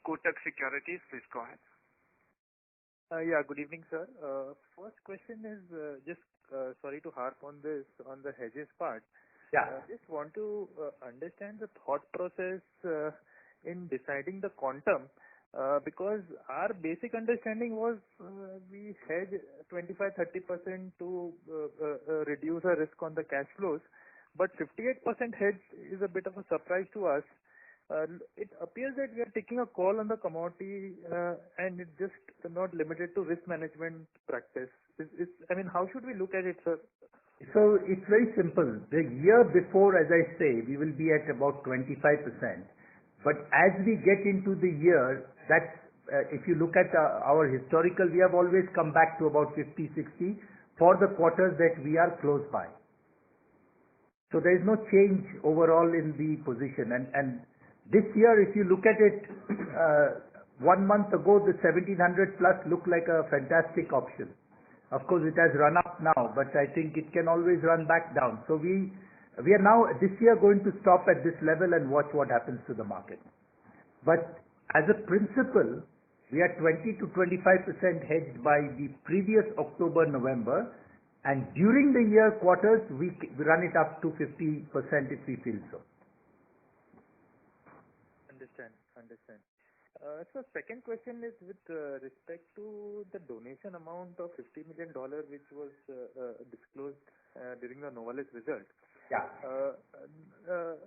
Kotak Securities. Please go ahead. Yeah, good evening, sir. First question is just sorry to harp on this, on the hedges part. Yeah. Just want to understand the thought process in deciding the quantum, because our basic understanding was we hedge 25-30% to reduce our risk on the cash flows. But 58% hedge is a bit of a surprise to us. It appears that we are taking a call on the commodity and it's just not limited to risk management practice. How should we look at it, sir? So it's very simple. The year before, as I say, we will be at about 25%. But as we get into the year, that's, if you look at our historical, we have always come back to about 50-60 for the quarters that we are close by. So there is no change overall in the position. And this year, if you look at it, 1 month ago, the 1700 plus looked like a fantastic option. Of course, it has run up now, but I think it can always run back down. So we are now this year going to stop at this level and watch what happens to the market. But as a principle, we are 20 to 25% hedged by the previous October, November. And during the year quarters, we run it up to 50% if we feel so. Understand. So second question is with respect to the donation amount of $50 million which was disclosed during the Novelis result. Yeah.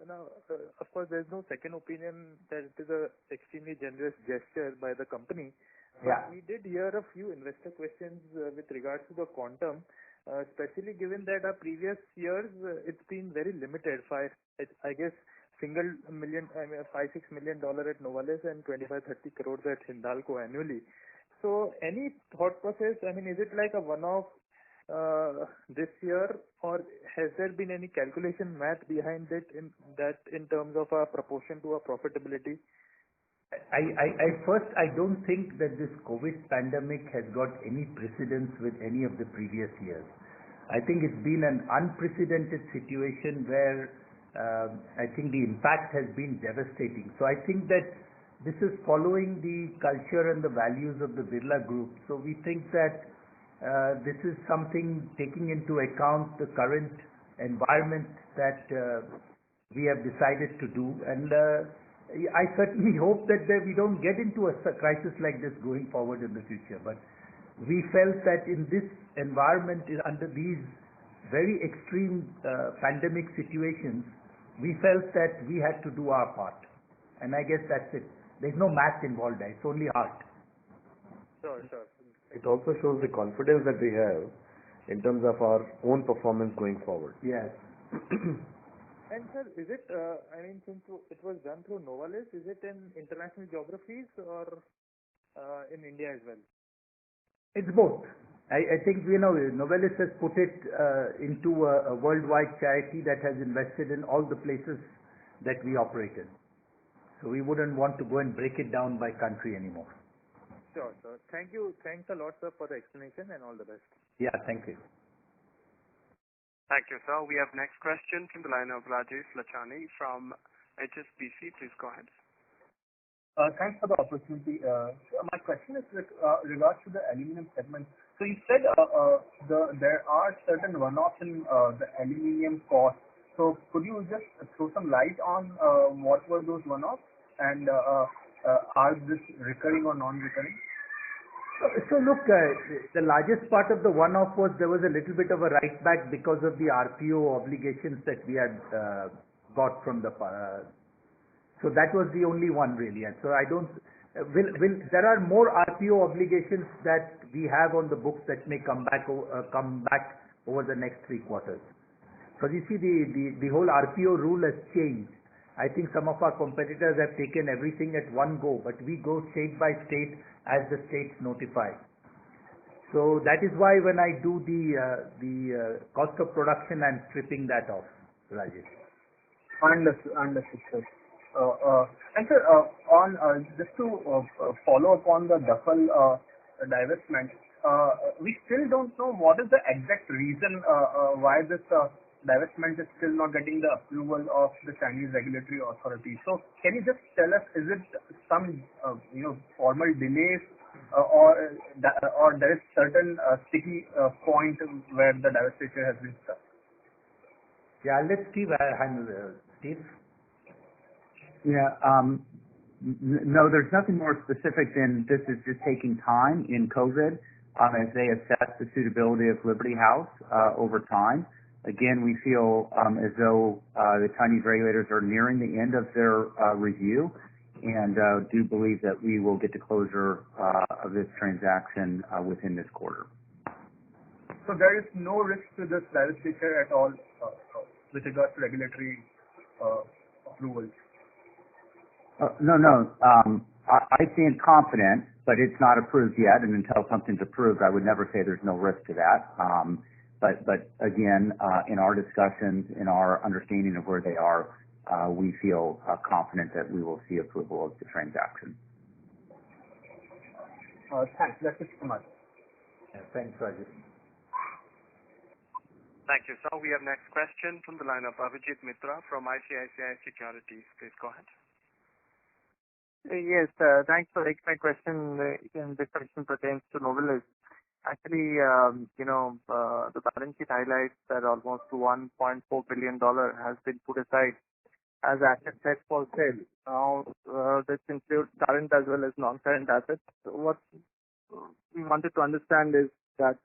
Now, of course, there is no second opinion that it is a extremely generous gesture by the company. Yeah. But we did hear a few investor questions with regards to the quantum. Especially given that our previous years, it's been very limited. I guess $5-6 million at Novelis and 25-30 crores at Hindalco annually. So any thought process? Is it like a one-off this year, or has there been any calculation math behind it in terms of our proportion to our profitability? I don't think that this COVID pandemic has got any precedence with any of the previous years. I think it's been an unprecedented situation where I think the impact has been devastating. So I think that this is following the culture and the values of the Birla Group. So we think that this is something taking into account the current environment that we have decided to do. And I certainly hope that we don't get into a crisis like this going forward in the future. But we felt that in this environment, under these very extreme pandemic situations, we felt that we had to do our part. And I guess that's it. There's no math involved there. It's only art. Sure. It also shows the confidence that we have in terms of our own performance going forward. Yes. And sir, is it, since it was done through Novalis, is it in international geographies or in India as well? It's both. I think, Novalis has put it into a worldwide charity that has invested in all the places that we operate in. So we wouldn't want to go and break it down by country anymore. Sure, sir. Thank you. Thanks a lot, sir, for the explanation, and all the best. Yeah, thank you. Thank you, sir. We have next question from the line of Rajesh Lachani from HSBC. Please go ahead. Thanks for the opportunity. So my question is with regards to the aluminum segment. So you said there are certain one-offs in the aluminum cost. So could you just throw some light on what were those one-offs, and are this recurring or non-recurring? So look, the largest part of the one-off was there was a little bit of a write back because of the RPO obligations that we had got from the. So that was the only one really. And so I don't. There are more RPO obligations that we have on the books that may come back over the next 3 quarters. Because you see, the whole RPO rule has changed. I think some of our competitors have taken everything at one go, but we go state by state as the states notify. So that is why when I do the cost of production, I'm stripping that off, Rajesh. Understood, sir. And sir, just to follow up on the Duffel divestment, we still don't know what is the exact reason why this divestment is still not getting the approval of the Chinese regulatory authority. So can you just tell us, is it some formal delays or there is certain sticky point where the divestiture has been stuck? Yeah, let's Steve handle Steve. Yeah. No, there's nothing more specific than this is just taking time in COVID as they assess the suitability of Liberty House over time. Again, we feel as though the Chinese regulators are nearing the end of their review, and do believe that we will get to closure of this transaction within this quarter. So there is no risk to this divestiture at all with regards to regulatory approvals? No. I stand confident, but it's not approved yet, and until something's approved, I would never say there's no risk to that. But again, in our discussions, in our understanding of where they are, we feel confident that we will see approval of the transaction. Thanks. That's it so much. Yeah, thanks, Rajesh. Thank you, sir. We have next question from the line of Abhijit Mitra from ICICI Securities. Please go ahead. Yes, thanks for taking my question. This question pertains to Novelis. Actually, the balance sheet highlights that almost $1.4 billion has been put aside as assets set for sale. Now, this includes current as well as non-current assets. So what we wanted to understand is that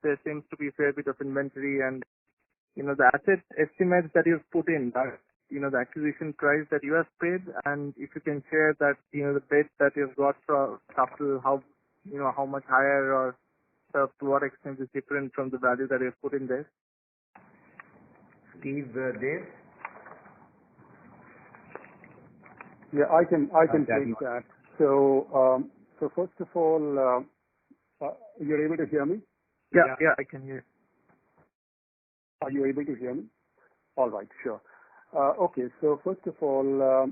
there seems to be a fair bit of inventory, and the asset estimates that you've put in, the acquisition price that you have paid, and if you can share that the bid that you've got for capital, how much higher, or to what extent is different from the value that you've put in there? Steve, Dave? Yeah, I can take that. So first of all, you're able to hear me? Yeah, I can hear. Are you able to hear me? All right, sure. Okay, so first of all,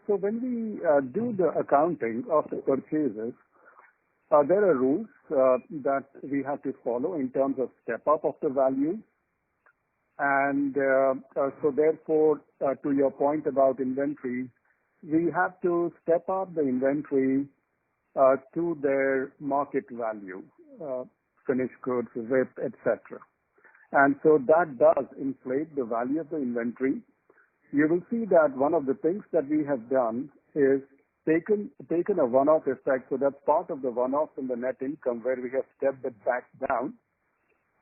so when we do the accounting of the purchases, there are rules that we have to follow in terms of step up of the value. And so therefore, to your point about inventory, we have to step up the inventory to their market value, finished goods, WIP, etc. And so that does inflate the value of the inventory. You will see that one of the things that we have done is taken a one-off effect. So that's part of the one-off in the net income where we have stepped it back down.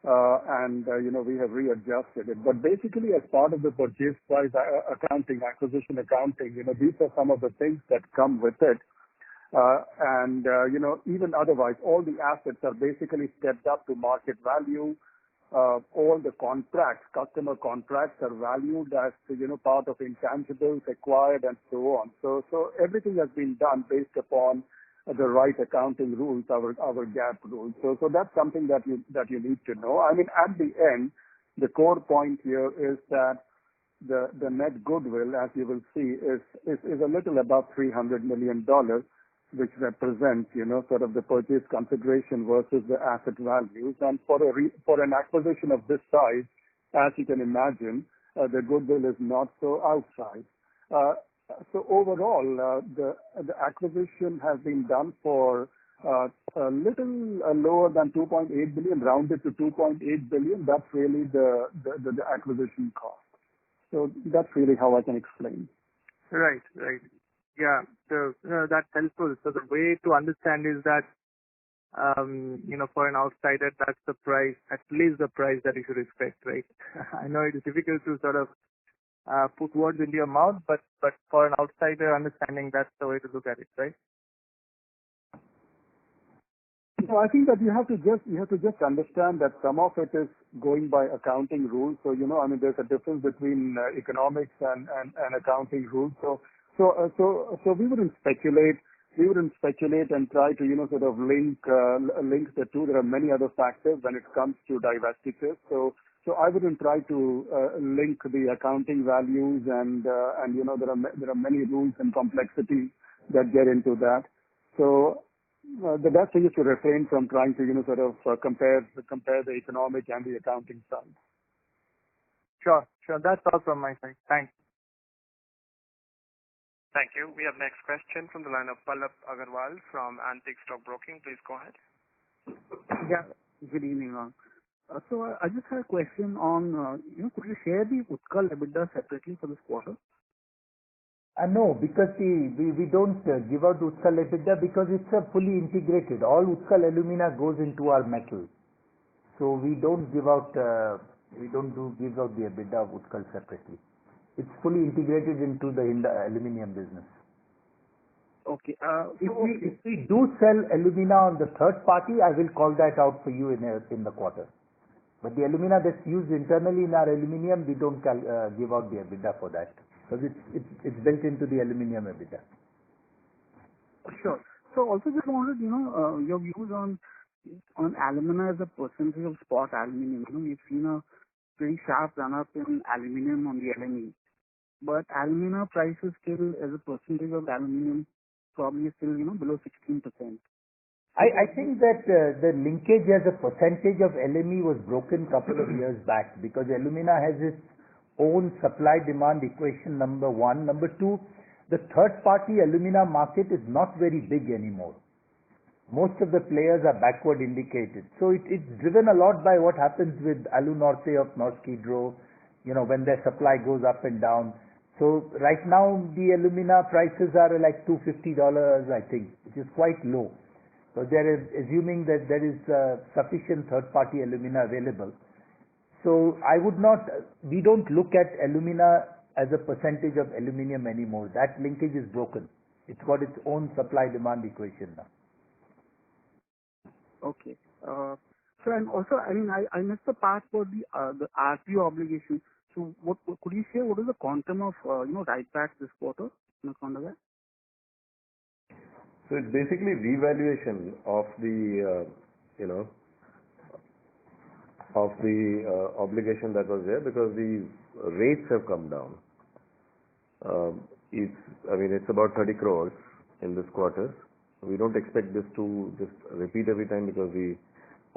And we have readjusted it. But basically, as part of the purchase price accounting, acquisition accounting, these are some of the things that come with it. And even otherwise, all the assets are basically stepped up to market value. all the contracts, customer contracts are valued as, part of intangibles acquired and so on. So everything has been done based upon the right accounting rules, our GAAP rules. So that's something that you need to know. I mean, at the end, the core point here is that the net goodwill, as you will see, is a little above $300 million, which represents, sort of the purchase consideration versus the asset values. And for an acquisition of this size, as you can imagine, the goodwill is not so outsized. So overall, the acquisition has been done for a little lower than 2.8 billion, rounded to 2.8 billion. That's really the acquisition cost. So that's really how I can explain. Right. Yeah, that's helpful. So the way to understand is that, for an outsider, that's the price, at least the price that you should expect, right? I know it is difficult to sort of put words into your mouth, but for an outsider understanding, that's the way to look at it, right? So I think that you have to just understand that some of it is going by accounting rules. So there's a difference between economics and accounting rules. So we wouldn't speculate. We wouldn't speculate and try to sort of link the two. There are many other factors when it comes to divestitures. So I wouldn't try to link the accounting values and there are many rules and complexities that get into that. So the best thing is to refrain from trying to compare the economic and the accounting side. Sure. That's all from my side. Thanks. Thank you. We have next question from the line of Pallab Agarwal from Antique Stock Broking. Please go ahead. Yeah. Good evening, Ram. So I just had a question on, could you share the Utkal EBITDA separately for this quarter? No, because we don't give out Utkal EBITDA because it's a fully integrated. All Utkal alumina goes into our metal. So we don't give out the EBITDA of Utkal separately. It's fully integrated into the aluminum business. Okay. If we do sell alumina on the third party, I will call that out for you in the quarter. But the alumina that's used internally in our aluminum, we don't give out the EBITDA for that because it's built into the aluminum EBITDA. Sure. So also just wanted, your views on alumina as a percentage of spot aluminum. We've seen a pretty sharp run up in aluminum on the LME, but alumina prices still as a percentage of aluminum probably is still below 16%. I think that the linkage as a percentage of LME was broken a couple of years back because alumina has its own supply-demand equation, number one. Number two, the third-party alumina market is not very big anymore. Most of the players are backward indicated. So it's driven a lot by what happens with Alunorte of Norsk Hydro, when their supply goes up and down. So right now the alumina prices are like $250, I think, which is quite low. So they're assuming that there is sufficient third-party alumina available. So we don't look at alumina as a percentage of aluminum anymore. That linkage is broken. It's got its own supply-demand equation now. Okay. So and also, I missed the part for the RPO obligation. So what could you share? What is the quantum of write-backs this quarter on account of that? So it's basically revaluation of the obligation that was there because the rates have come down. It's about 30 crores in this quarter. We don't expect this to just repeat every time because the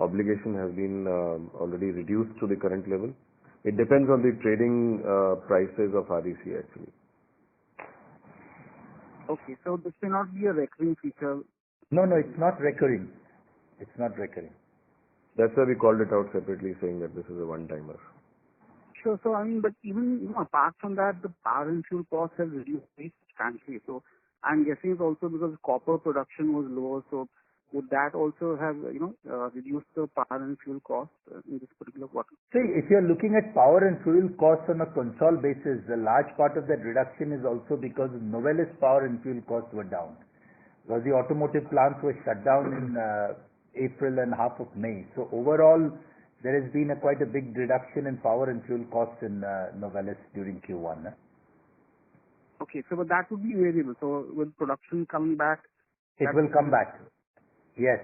obligation has been already reduced to the current level. It depends on the trading prices of REC actually. Okay, so this may not be a recurring feature. No, it's not recurring. It's not recurring. That's why we called it out separately, saying that this is a one-timer. Sure. So but even apart from that, the power and fuel costs have reduced very substantially. So I'm guessing it's also because copper production was lower. So would that also have reduced the power and fuel cost in this particular quarter? See, if you're looking at power and fuel costs on a consol basis, a large part of that reduction is also because Novelis power and fuel costs were down. Because the automotive plants were shut down in April and half of May. So overall, there has been quite a big reduction in power and fuel costs in Novelis during Q1. Okay, so but that would be variable. So with production coming back, it will come back. Yes.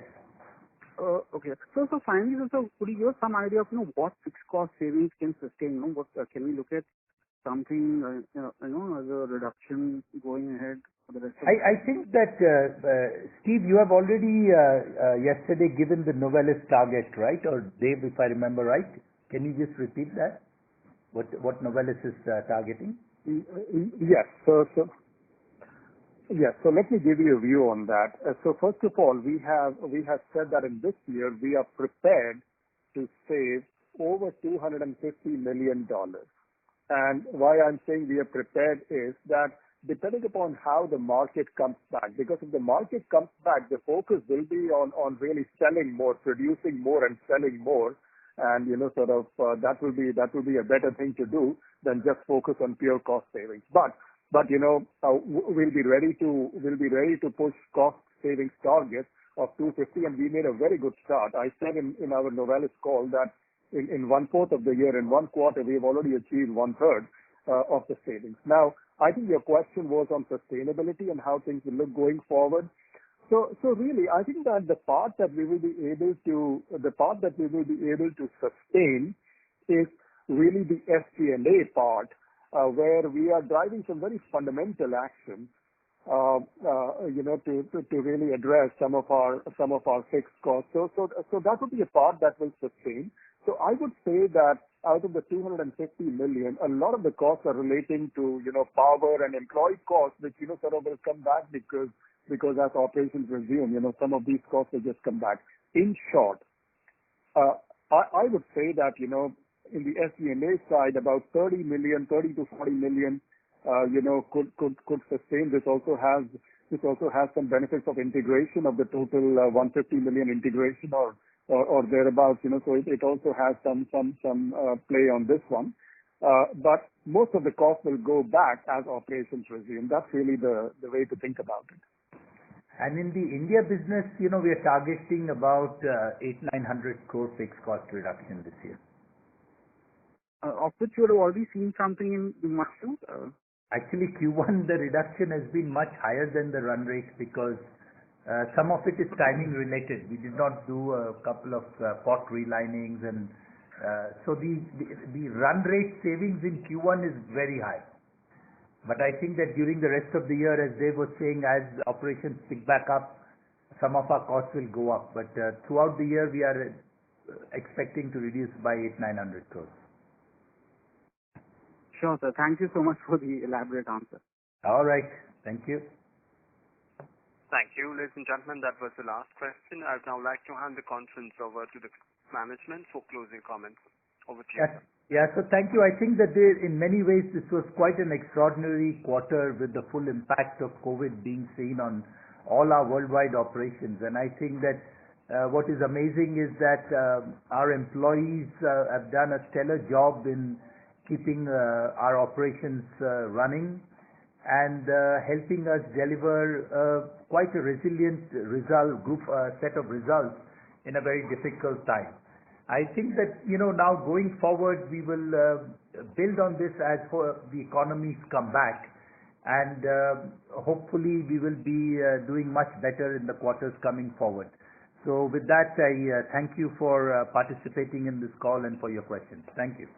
Okay. So finally, so could you give us some idea of what fixed cost savings can sustain? What can we look at something as a reduction going ahead for the rest of I think that Steve, you have already yesterday given the Novelis target, right? Or Dave, if I remember right. Can you just repeat that? What Novelis is targeting? Yes. So let me give you a view on that. So first of all, we have said that in this year we are prepared to save over $250 million. And why I'm saying we are prepared is that depending upon how the market comes back, because if the market comes back, the focus will be on really selling more, producing more and selling more. And, that will be a better thing to do than just focus on pure cost savings. But we'll be ready to push cost savings targets of 250, and we made a very good start. I said in our Novelis call that in 1/4 of the year, in 1 quarter, we have already achieved 1/3 of the savings. Now, I think your question was on sustainability and how things will look going forward. So really, I think that the part that we will be able to sustain is really the SG&A part, where we are driving some very fundamental actions, to really address some of our fixed costs. So that would be a part that will sustain. So I would say that out of the 250 million, a lot of the costs are relating to power and employee costs, which will come back because as operations resume, some of these costs will just come back. In short, I would say that in the SG&A side, about 30 to 40 million, could sustain. This also has some benefits of integration of the total 150 million integration or thereabouts. So it also has some play on this one. But most of the costs will go back as operations resume. That's really the way to think about it. And in the India business, we are targeting about 800-900 crore fixed cost reduction this year. Of which you have already seen something in March? Actually, Q1, the reduction has been much higher than the run rate because some of it is timing related. We did not do a couple of pot relinings, and so the run rate savings in Q1 is very high. But I think that during the rest of the year, as Dave was saying, as operations pick back up, some of our costs will go up. But throughout the year, we are expecting to reduce by 800-900 crores. Sure, sir. Thank you so much for the elaborate answer. All right. Thank you. Thank you, ladies and gentlemen. That was the last question. I'd now like to hand the conference over to the management for closing comments. Over to you. Yeah, so thank you. I think that in many ways this was quite an extraordinary quarter with the full impact of COVID being seen on all our worldwide operations. And I think that what is amazing is that our employees have done a stellar job in keeping our operations running and helping us deliver quite a resilient set of results in a very difficult time. I think that, now going forward, we will build on this as the economies come back, and hopefully we will be doing much better in the quarters coming forward. So with that, I thank you for participating in this call and for your questions. Thank you.